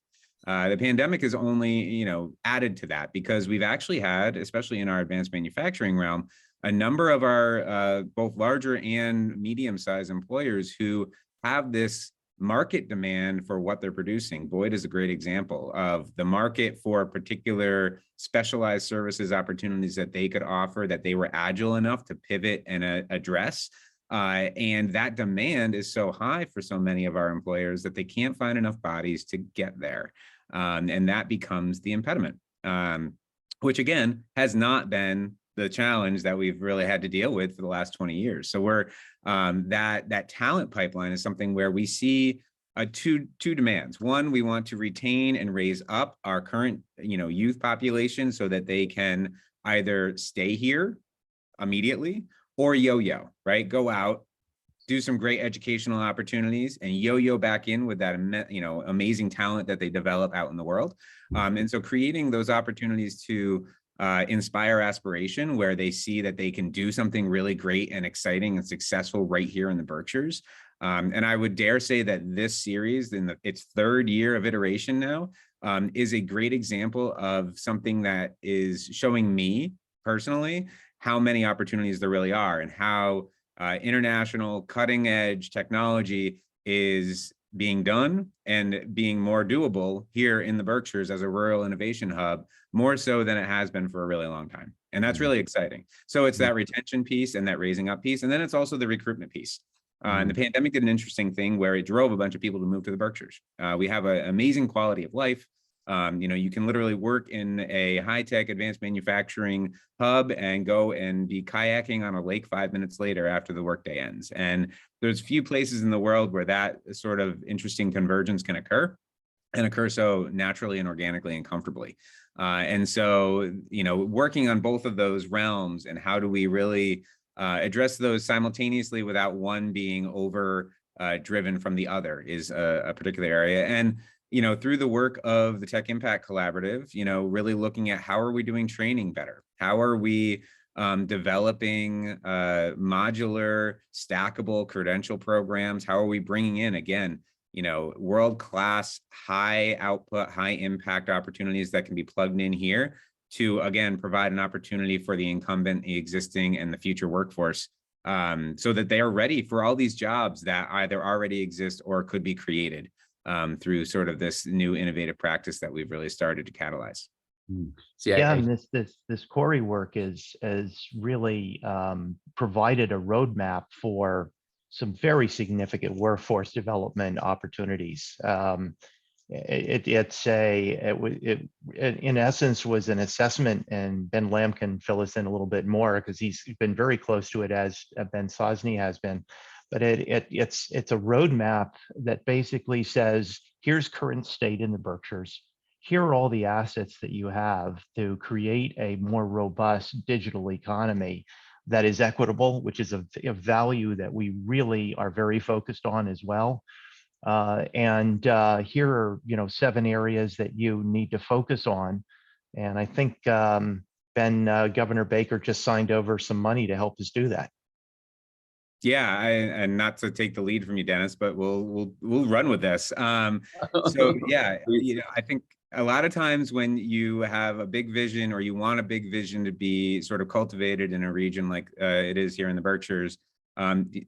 The pandemic has only added to that, because we've actually had, especially in our advanced manufacturing realm, a number of our both larger and medium-sized employers who have this market demand for what they're producing. Boyd is a great example of the market for particular specialized services opportunities that they could offer, that they were agile enough to pivot and address. And that demand is so high for so many of our employers that they can't find enough bodies to get there. And that becomes the impediment, which again has not been the challenge that we've really had to deal with for the last 20 years. So we're that talent pipeline is something where we see two demands. One, we want to retain and raise up our current youth population so that they can either stay here immediately or yo-yo, right? Go out, do some great educational opportunities, and yo-yo back in with that amazing talent that they develop out in the world. And so creating those opportunities to inspire aspiration, where they see that they can do something really great and exciting and successful right here in the Berkshires. And I would dare say that this series, in its 3rd year of iteration now, is a great example of something that is showing me personally how many opportunities there really are, and how international cutting edge technology is being done and being more doable here in the Berkshires as a rural innovation hub, more so than it has been for a really long time. And that's really exciting. So it's that retention piece and that raising up piece. And then it's also the recruitment piece. And the pandemic did an interesting thing where it drove a bunch of people to move to the Berkshires. We have an amazing quality of life. You can literally work in a high-tech advanced manufacturing hub and go and be kayaking on a lake 5 minutes later after the workday ends. And there's few places in the world where that sort of interesting convergence can occur, and occur so naturally and organically and comfortably. And so, working on both of those realms, and how do we really address those simultaneously without one being over driven from the other, is a particular area. And through the work of the Tech Impact Collaborative, really looking at how are we doing training better? How are we developing modular, stackable credential programs? How are we bringing in, again, world-class, high output, high impact opportunities that can be plugged in here to, again, provide an opportunity for the incumbent, the existing, and the future workforce, so that they are ready for all these jobs that either already exist or could be created through sort of this new innovative practice that we've really started to catalyze. See, Yeah, and this Corey work is really provided a roadmap for some very significant workforce development opportunities. It in essence was an assessment, and Ben Lamb can fill us in a little bit more because he's been very close to it, as Ben Sosne has been. But it's a roadmap that basically says, here's current state in the Berkshires. Here are all the assets that you have to create a more robust digital economy that is equitable, which is a value that we really are very focused on as well. And here are 7 areas that you need to focus on. And I think Governor Baker just signed over some money to help us do that. Yeah, and not to take the lead from you, Dennis, but we'll run with this. So yeah, I think a lot of times when you have a big vision, or you want a big vision to be sort of cultivated in a region like it is here in the Berkshires,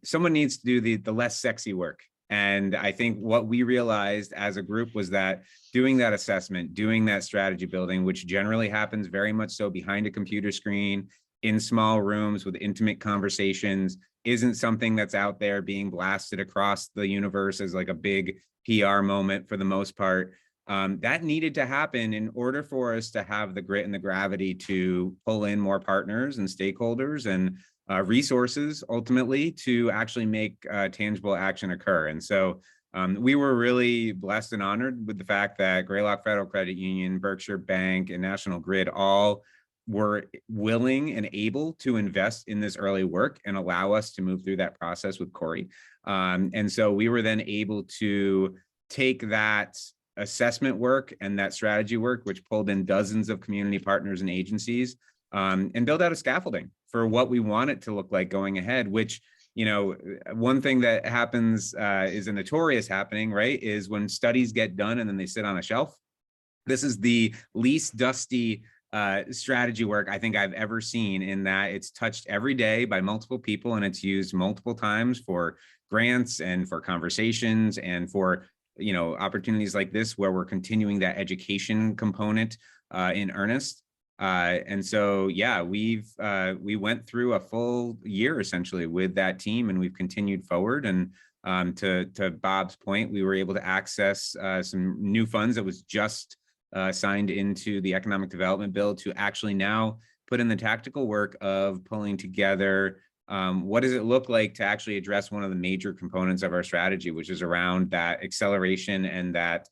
someone needs to do the less sexy work. And I think what we realized as a group was that doing that assessment, doing that strategy building, which generally happens very much so behind a computer screen, in small rooms with intimate conversations, isn't something that's out there being blasted across the universe as like a big PR moment for the most part. That needed to happen in order for us to have the grit and the gravity to pull in more partners and stakeholders and resources ultimately to actually make tangible action occur. And so we were really blessed and honored with the fact that Greylock Federal Credit Union, Berkshire Bank, and National Grid all were willing and able to invest in this early work and allow us to move through that process with Corey. And so we were then able to take that assessment work and that strategy work, which pulled in dozens of community partners and agencies, and build out a scaffolding for what we want it to look like going ahead, which, one thing that happens is a notorious happening, right, is when studies get done and then they sit on a shelf. This is the least dusty strategy work I think I've ever seen, in that it's touched every day by multiple people and it's used multiple times for grants and for conversations and for opportunities like this where we're continuing that education component in earnest. And so yeah, we went through a full year essentially with that team, and we've continued forward. And to Bob's point, we were able to access some new funds that was just signed into the economic development bill to actually now put in the tactical work of pulling together what does it look like to actually address one of the major components of our strategy, which is around that acceleration and that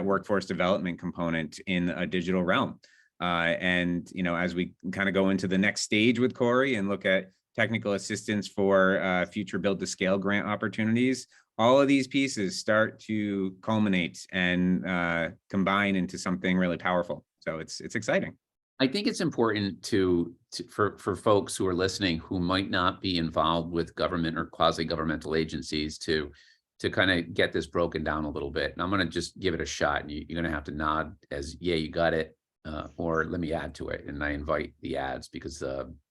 workforce development component in a digital realm. And as we kind of go into the next stage with Corey and look at technical assistance for future build to scale grant opportunities, all of these pieces start to culminate and combine into something really powerful. So it's exciting. I think it's important for folks who are listening who might not be involved with government or quasi-governmental agencies to kind of get this broken down a little bit. And I'm going to just give it a shot, and you're going to have to nod as, yeah, you got it, or let me add to it. And I invite the ads because,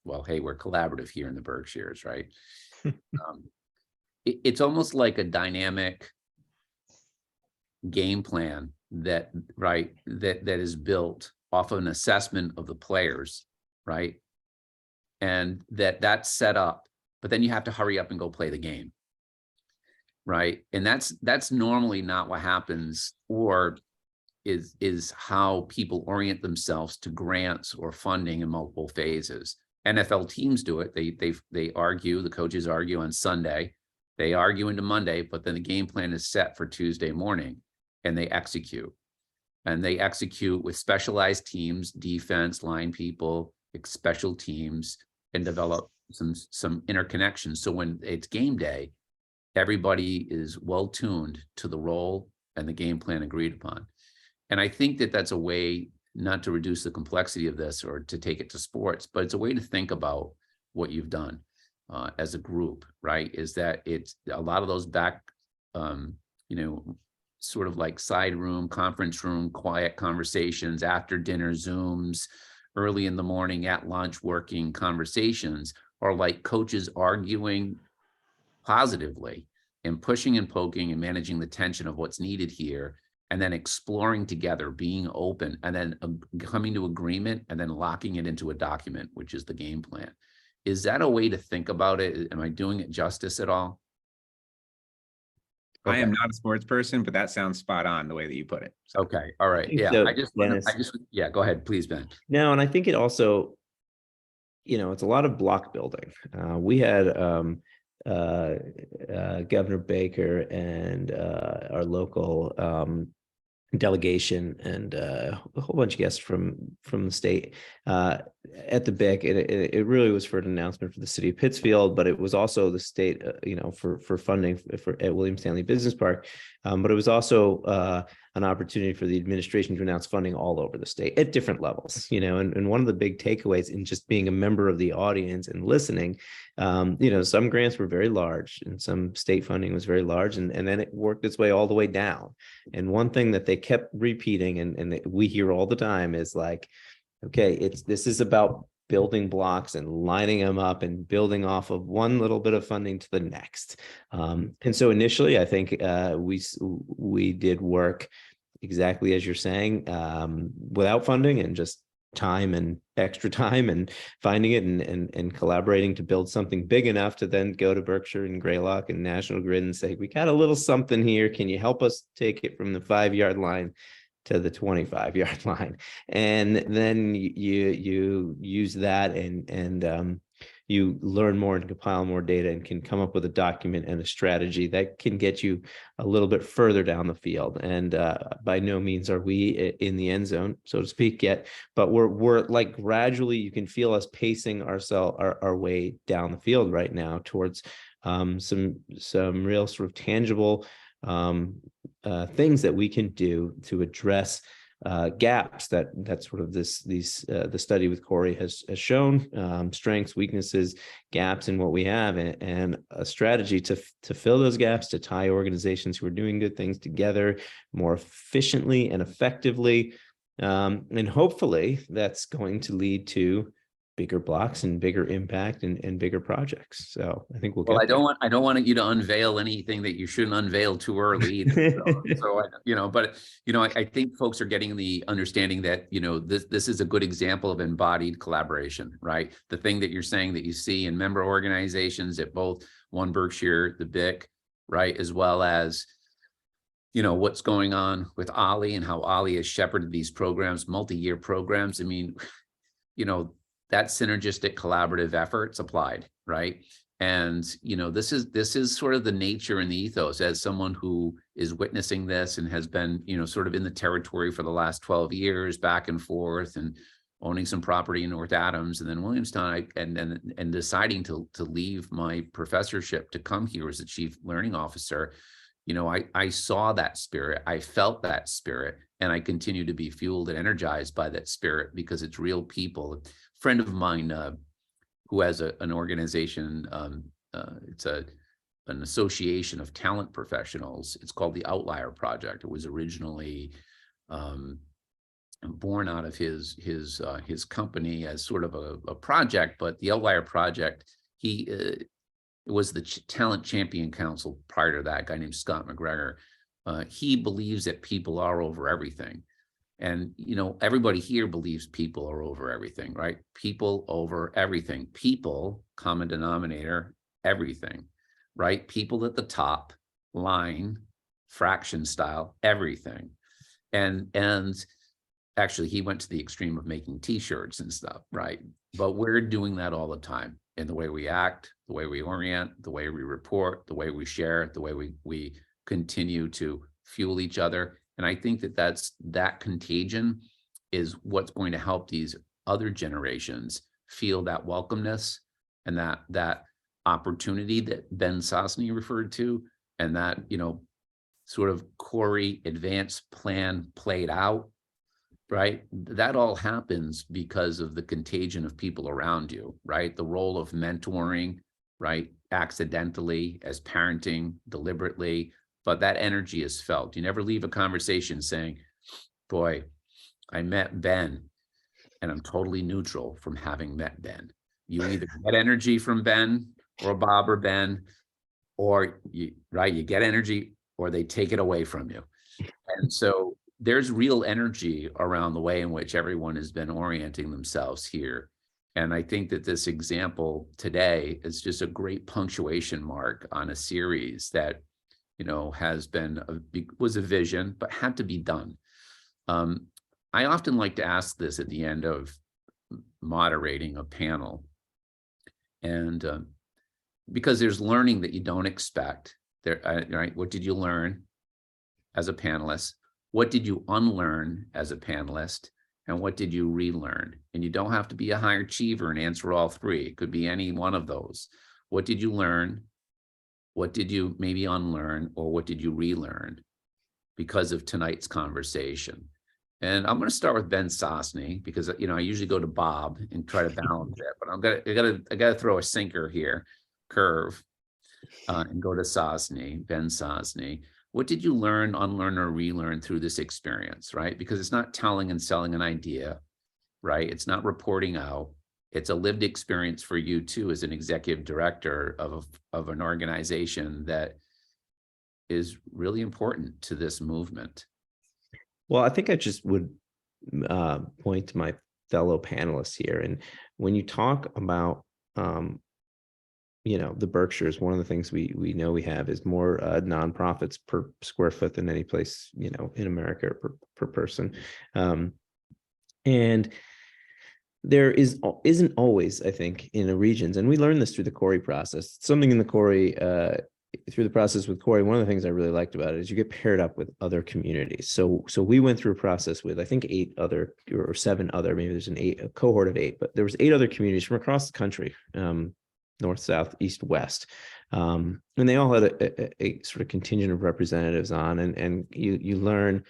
well, hey, we're collaborative here in the Berkshires, right? It's almost like a dynamic game plan that is built off of an assessment of the players, right? And that's set up, but then you have to hurry up and go play the game, right? And that's normally not what happens, or is how people orient themselves to grants or funding in multiple phases. NFL teams do it. They argue, the coaches argue on Sunday, they argue into Monday, but then the game plan is set for Tuesday morning, and they execute. And they execute with specialized teams, defense, line people, special teams, and develop some interconnections. So when it's game day, everybody is well tuned to the role and the game plan agreed upon. And I think that's a way not to reduce the complexity of this or to take it to sports, but it's a way to think about what you've done as a group, right? Is that it's a lot of those back sort of like side room, conference room, quiet conversations, after dinner Zooms, early in the morning, at lunch, working conversations, are like coaches arguing positively and pushing and poking and managing the tension of what's needed here, and then exploring together, being open, and then coming to agreement, and then locking it into a document, which is the game plan. Is that a way to think about it? Am I doing it justice at all? I am Okay. not a sports person, but that sounds spot on the way that you put it. So. Okay. All right. think Yeah. so, Yeah, go ahead, please, Ben. No, and I think it also, it's a lot of block building. We had Governor Baker and our local delegation and a whole bunch of guests from the state at the BIC. It really was for an announcement for the city of Pittsfield, but it was also the state, for funding at William Stanley Business Park. But it was also an opportunity for the administration to announce funding all over the state at different levels, and one of the big takeaways in just being a member of the audience and listening, some grants were very large and some state funding was very large, and then it worked its way all the way down. And one thing that they kept repeating and that we hear all the time is like, okay, this is about building blocks and lining them up and building off of one little bit of funding to the next. And so initially, I think we did work exactly as you're saying, without funding and just time and extra time and finding it and collaborating to build something big enough to then go to Berkshire and Greylock and National Grid and say, we got a little something here. Can you help us take it from the 5-yard line to the 25-yard line? And then you use that and you learn more and compile more data and can come up with a document and a strategy that can get you a little bit further down the field. And by no means are we in the end zone, so to speak, yet, but we're like gradually, you can feel us pacing our way down the field right now towards some real sort of tangible things that we can do to address gaps that sort of the study with Corey has shown, strengths, weaknesses, gaps in what we have, and a strategy to fill those gaps, to tie organizations who are doing good things together more efficiently and effectively, and hopefully that's going to lead to bigger blocks and bigger impact and bigger projects. So I think we'll get I don't want you to unveil anything that you shouldn't unveil too early. I think folks are getting the understanding that, this is a good example of embodied collaboration, right? The thing that you're saying that you see in member organizations at both One Berkshire, the BIC, right? As well as, what's going on with Ollie and how Ollie has shepherded these programs, multi-year programs. I mean, that synergistic collaborative efforts applied, right? And this is sort of the nature and the ethos as someone who is witnessing this and has been sort of in the territory for the last 12 years, back and forth, and owning some property in North Adams and then Williamstown, and deciding to leave my professorship to come here as the chief learning officer. I saw that spirit, I felt that spirit, and I continue to be fueled and energized by that spirit because it's real people. Friend of mine who has an organization, it's an association of talent professionals. It's called the Outlier Project. It was originally born out of his company as sort of a project, but the Outlier Project, he was the Talent Champion Council prior to that, a guy named Scott McGregor. He believes that people are over everything. And, everybody here believes people are over everything, right? People over everything. People, common denominator, everything, right? People at the top, line, fraction style, everything. And actually, he went to the extreme of making T-shirts and stuff, right? But we're doing that all the time in the way we act, the way we orient, the way we report, the way we share, the way we continue to fuel each other. And I think that contagion is what's going to help these other generations feel that welcomeness and that opportunity that Ben Sosne referred to, and that, sort of Corey advanced plan played out, right? That all happens because of the contagion of people around you, right? The role of mentoring, right? Accidentally, as parenting, deliberately, but that energy is felt. You never leave a conversation saying, boy, I met Ben and I'm totally neutral from having met Ben. You either get energy from Ben or Bob or Ben, or you get energy or they take it away from you. And so there's real energy around the way in which everyone has been orienting themselves here. And I think that this example today is just a great punctuation mark on a series that, has been, was a vision, but had to be done. I often like to ask this at the end of moderating a panel. And because there's learning that you don't expect. Right? What did you learn as a panelist? What did you unlearn as a panelist? And what did you relearn? And you don't have to be a high achiever and answer all three. It could be any one of those. What did you learn? What did you maybe unlearn? Or what did you relearn because of tonight's conversation? And I'm going to start with Ben Sosne because, I usually go to Bob and try to balance it, but I got to throw a sinker here, curve, and go to Sosne, Ben Sosne. What did you learn, unlearn, or relearn through this experience, right? Because it's not telling and selling an idea, right? It's not reporting out. It's a lived experience for you too, as an executive director of an organization that is really important to this movement. Well, I think I just would point to my fellow panelists here. And when you talk about, the Berkshires, one of the things we know we have is more nonprofits per square foot than any place, in America per person. And there isn't always, I think, in the regions, and we learned this through the Corey process. Something in the Corey, through the process with Corey, one of the things I really liked about it is you get paired up with other communities. So we went through a process with, I think, 8 other or 7 other, maybe there's a cohort of 8, but there was 8 other communities from across the country, north, south, east, west. And they all had a sort of contingent of representatives on, and you learn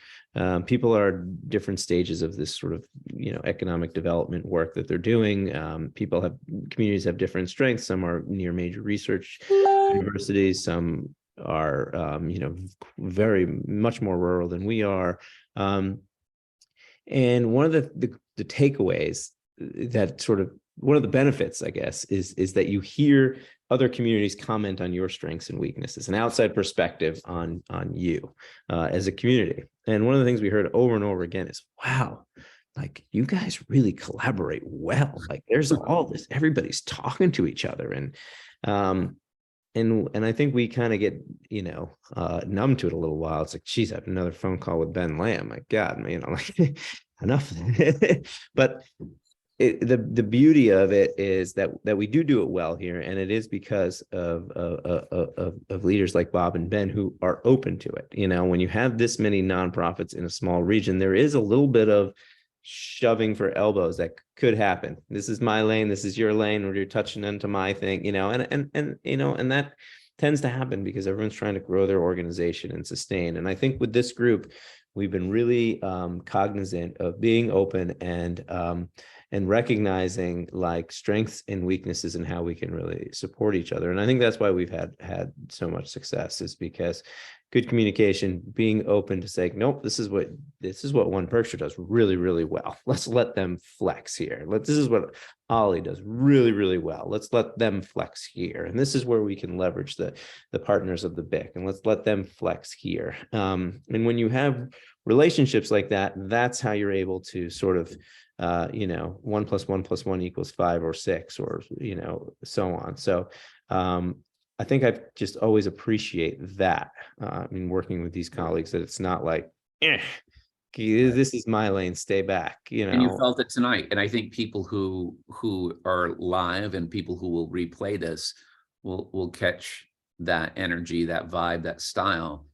people are at different stages of this sort of, economic development work that they're doing. Communities have different strengths. Some are near major research universities. Some are, very much more rural than we are. And one of the takeaways that sort of, one of the benefits, I guess, is that you hear other communities comment on your strengths and weaknesses, an outside perspective on you as a community. And one of the things we heard over and over again is, wow, like you guys really collaborate well. Like there's all this, everybody's talking to each other. And I think we kind of get, numb to it a little while. It's like, geez, I have another phone call with Ben Lamb. My God, like enough. But the beauty of it is that we do it well here, and it is because of leaders like Bob and Ben who are open to it. When you have this many nonprofits in a small region, there is a little bit of shoving for elbows that could happen. This is my lane, this is your lane, or you're touching into my thing, and that tends to happen because everyone's trying to grow their organization and sustain. And I think with this group, we've been really cognizant of being open and recognizing like strengths and weaknesses and how we can really support each other. And I think that's why we've had so much success, is because good communication, being open to saying, nope, this is what One Berkshire does really, really well. Let's let them flex here. This is what Ollie does really, really well. Let's let them flex here. And this is where we can leverage the partners of the BIC, and let's let them flex here. And when you have relationships like that, that's how you're able to sort of 1 + 1 + 1 = 5 or 6, or so on. So I think I just always appreciate that working with these colleagues, that it's not like, this is my lane, stay back. And you felt it tonight. And I think people who are live and people who will replay this will catch that energy, that vibe, that style.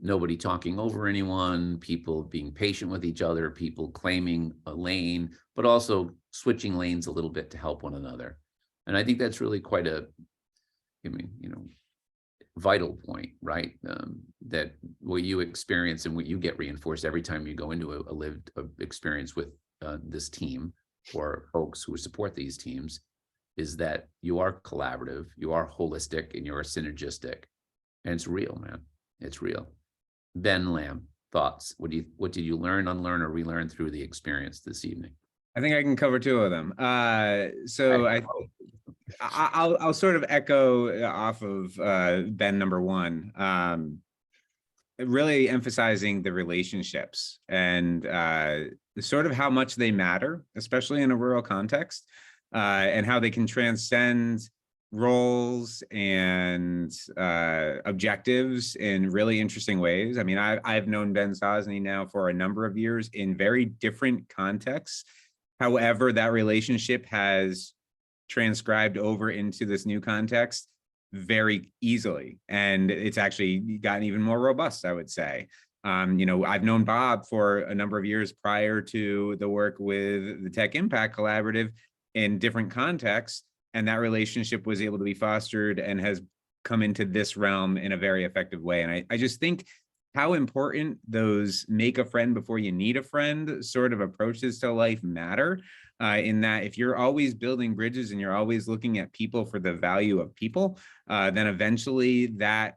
Nobody talking over anyone, people being patient with each other, people claiming a lane, but also switching lanes a little bit to help one another. And I think that's really quite a, vital point, right? That what you experience and what you get reinforced every time you go into a lived experience with this team or folks who support these teams, is that you are collaborative, you are holistic, and you are synergistic, and it's real, man. It's real. Ben Lamb, thoughts? What did you learn, unlearn, or relearn through the experience this evening? I think I can cover two of them. So I'll sort of echo off of Ben number one. Really emphasizing the relationships and sort of how much they matter, especially in a rural context, and how they can transcend roles and objectives in really interesting ways. I mean, I've known Ben Sosne now for a number of years in very different contexts. However, that relationship has transcribed over into this new context very easily. And it's actually gotten even more robust, I would say. I've known Bob for a number of years prior to the work with the Tech Impact Collaborative in different contexts. And that relationship was able to be fostered and has come into this realm in a very effective way. And I just think how important those make a friend before you need a friend sort of approaches to life matter, in that if you're always building bridges and you're always looking at people for the value of people, then eventually that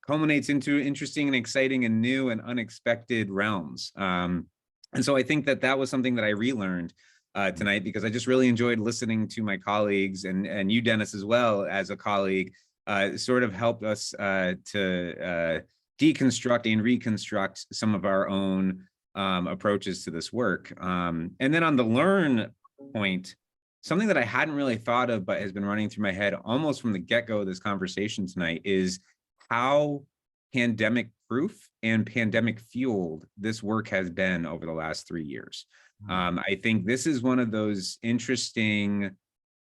culminates into interesting and exciting and new and unexpected realms. And so I think that was something that I relearned tonight, because I just really enjoyed listening to my colleagues and you, Dennis, as well as a colleague, sort of helped us to deconstruct and reconstruct some of our own approaches to this work. And then on the learn point, something that I hadn't really thought of, but has been running through my head almost from the get-go of this conversation tonight, is how pandemic proof and pandemic fueled this work has been over the last 3 years. I think this is one of those interesting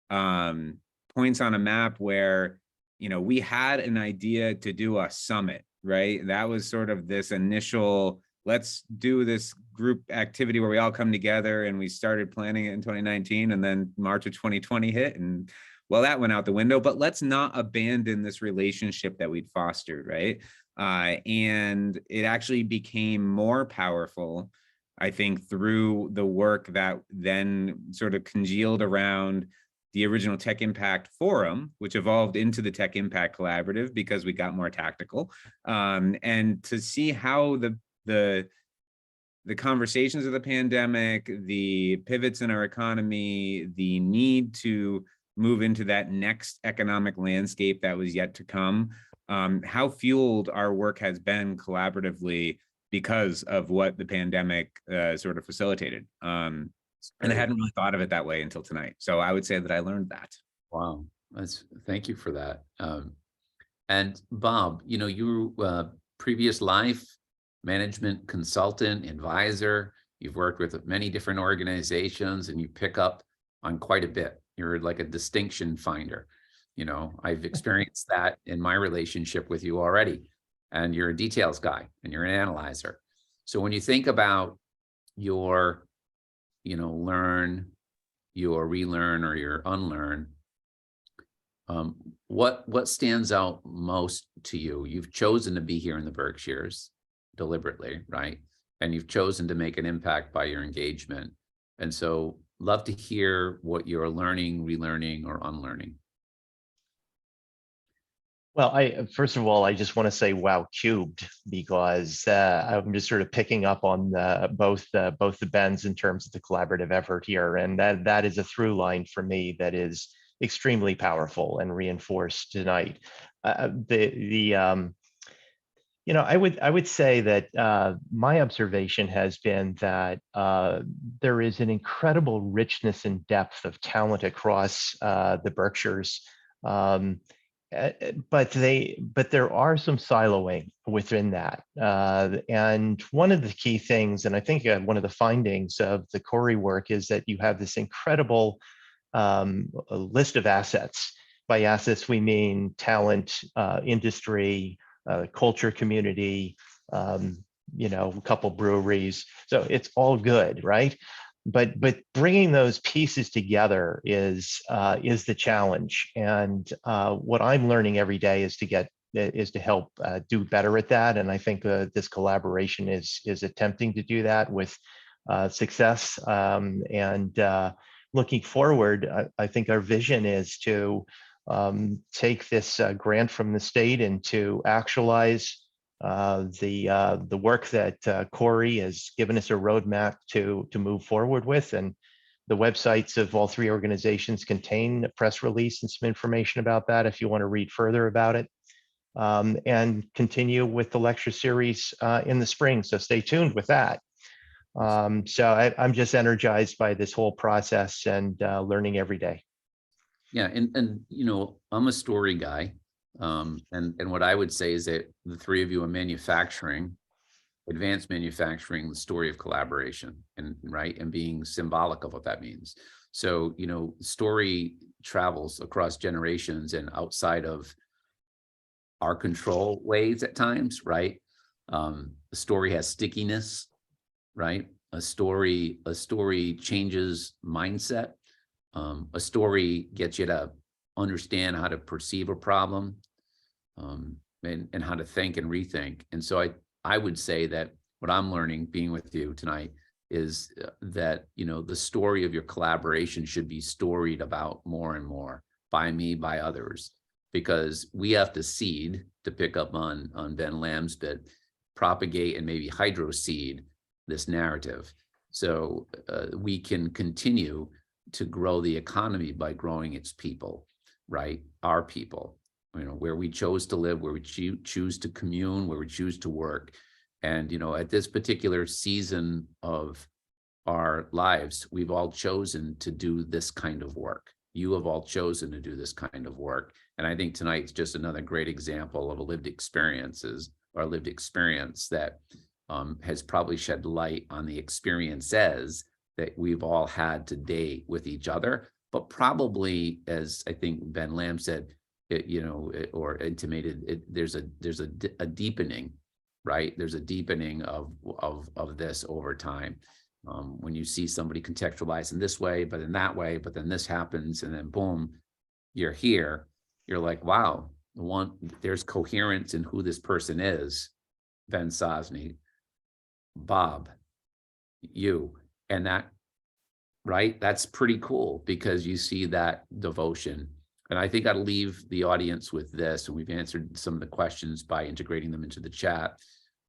points on a map where, we had an idea to do a summit, right? That was sort of this initial, let's do this group activity where we all come together, and we started planning it in 2019, and then March of 2020 hit, and well, that went out the window. But let's not abandon this relationship that we'd fostered, right? And it actually became more powerful, I think, through the work that then sort of congealed around the original Tech Impact Forum, which evolved into the Tech Impact Collaborative because we got more tactical, and to see how the conversations of the pandemic, the pivots in our economy, the need to move into that next economic landscape that was yet to come, how fueled our work has been collaboratively because of what the pandemic sort of facilitated. And I hadn't really thought of it that way until tonight. So I would say that I learned that. Wow, thank you for that. And Bob, you previous life management consultant, advisor. You've worked with many different organizations, and you pick up on quite a bit. You're like a distinction finder. I've experienced that in my relationship with you already. And you're a details guy, and you're an analyzer. So when you think about your, learn, your relearn, or your unlearn, what stands out most to you? You've chosen to be here in the Berkshires deliberately, right? And you've chosen to make an impact by your engagement. And so love to hear what you're learning, relearning, or unlearning. Well, first of all, I just want to say wow cubed, because I'm just sort of picking up on both the bends in terms of the collaborative effort here, and that is a through line for me that is extremely powerful and reinforced tonight. I would say that my observation has been that there is an incredible richness and depth of talent across the Berkshires. But there are some siloing within that. And one of the key things, and I think one of the findings of the Corey work, is that you have this incredible list of assets. By assets, we mean talent, industry, culture, community, a couple breweries. So it's all good, right? But bringing those pieces together is the challenge. And what I'm learning every day is to help do better at that. And I think this collaboration is attempting to do that with success. And looking forward, I think our vision is to take this grant from the state and to actualize the work that Corey has given us a roadmap to move forward with. And the websites of all three organizations contain a press release and some information about that if you want to read further about it. And continue with the lecture series in the spring. So stay tuned with that. So I'm just energized by this whole process and learning every day. Yeah, and you know, I'm a story guy. And what I would say is that the three of you are manufacturing, advanced manufacturing, the story of collaboration, and right, and being symbolic of what that means. So, you know, story travels across generations and outside of our control ways at times, right? The story has stickiness, right? A story changes mindset. A story gets you to understand how to perceive a problem, and how to think and rethink. And so I would say that what I'm learning being with you tonight is that, you know, the story of your collaboration should be storied about more and more by me, by others, because we have to seed, to pick up on Ben Lamb's bit, propagate and maybe hydroseed this narrative. So we can continue to grow the economy by growing its people, right? Our people, you know, where we chose to live, where we choose to commune, where we choose to work. And, you know, at this particular season of our lives, we've all chosen to do this kind of work. You have all chosen to do this kind of work. And I think tonight's just another great example of a lived experience that has probably shed light on the experiences that we've all had to date with each other. But probably, as I think Ben Lamb said, or intimated, there's a deepening, right? There's a deepening of this over time. When you see somebody contextualized in this way, but in that way, but then this happens, and then boom, you're here. You're like, wow, there's coherence in who this person is. Ben Sosne, Bob, you, and that, right? That's pretty cool because you see that devotion. And I think I'd leave the audience with this, and we've answered some of the questions by integrating them into the chat.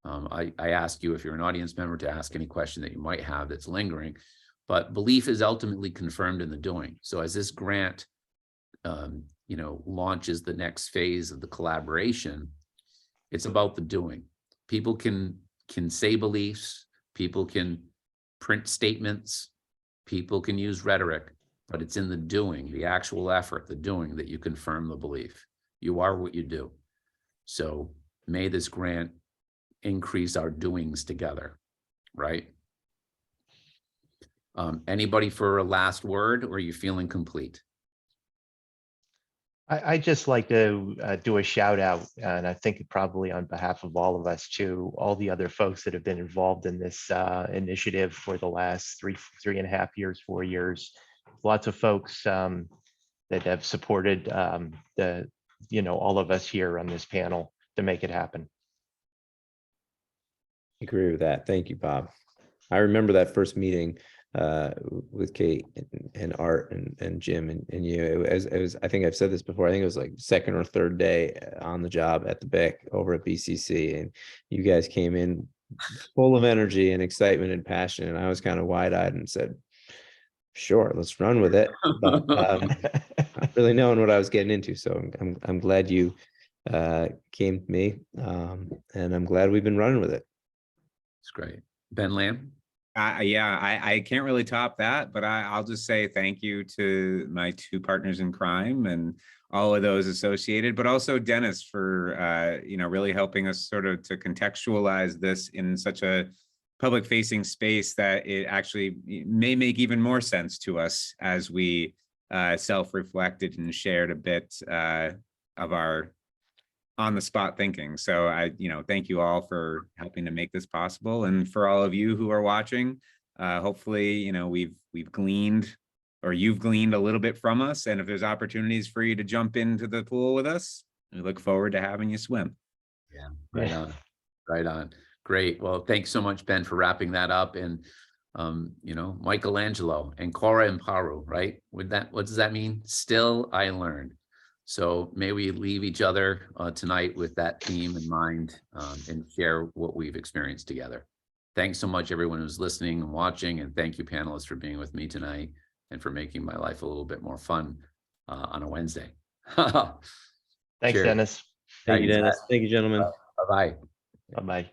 I ask you, if you're an audience member, to ask any question that you might have that's lingering, but belief is ultimately confirmed in the doing. So as this grant, launches the next phase of the collaboration, it's about the doing. People can say beliefs, people can print statements, people can use rhetoric, but it's in the doing, the actual effort, the doing, that you confirm the belief. You are what you do. So may this grant increase our doings together, right? Anybody for a last word, or are you feeling complete? I just like to do a shout out, and I think probably on behalf of all of us, to all the other folks that have been involved in this initiative for the last 3.5 years, 4 years. Lots of folks that have supported all of us here on this panel to make it happen. I agree with that. Thank you, Bob. I remember that first meeting with Kate and Art and Jim and you. It was, I think I've said this before, I think it was like second or third day on the job at the BEC over at BCC, and you guys came in full of energy and excitement and passion, and I was kind of wide-eyed and said, sure, let's run with it. But not really knowing what I was getting into. So I'm glad you came to me, and I'm glad we've been running with it. It's great. Ben Lamb? I can't really top that, but I'll just say thank you to my two partners in crime and all of those associated, but also Dennis for really helping us sort of to contextualize this in such a public facing space that it actually may make even more sense to us as we self-reflected and shared a bit of our on the spot thinking. So thank you all for helping to make this possible. And for all of you who are watching, hopefully, we've gleaned, or you've gleaned a little bit from us. And if there's opportunities for you to jump into the pool with us, we look forward to having you swim. Yeah, right on, right on. Great. Well, thanks so much, Ben, for wrapping that up. And, Michelangelo and Cora and Paru, right? What does that mean? Still, I learned. So may we leave each other tonight with that theme in mind and share what we've experienced together. Thanks so much, everyone who's listening and watching, and thank you, panelists, for being with me tonight and for making my life a little bit more fun on a Wednesday. Thanks, Cheers. Dennis. Thank you, Dennis. Thank you, gentlemen. Bye-bye. Bye-bye.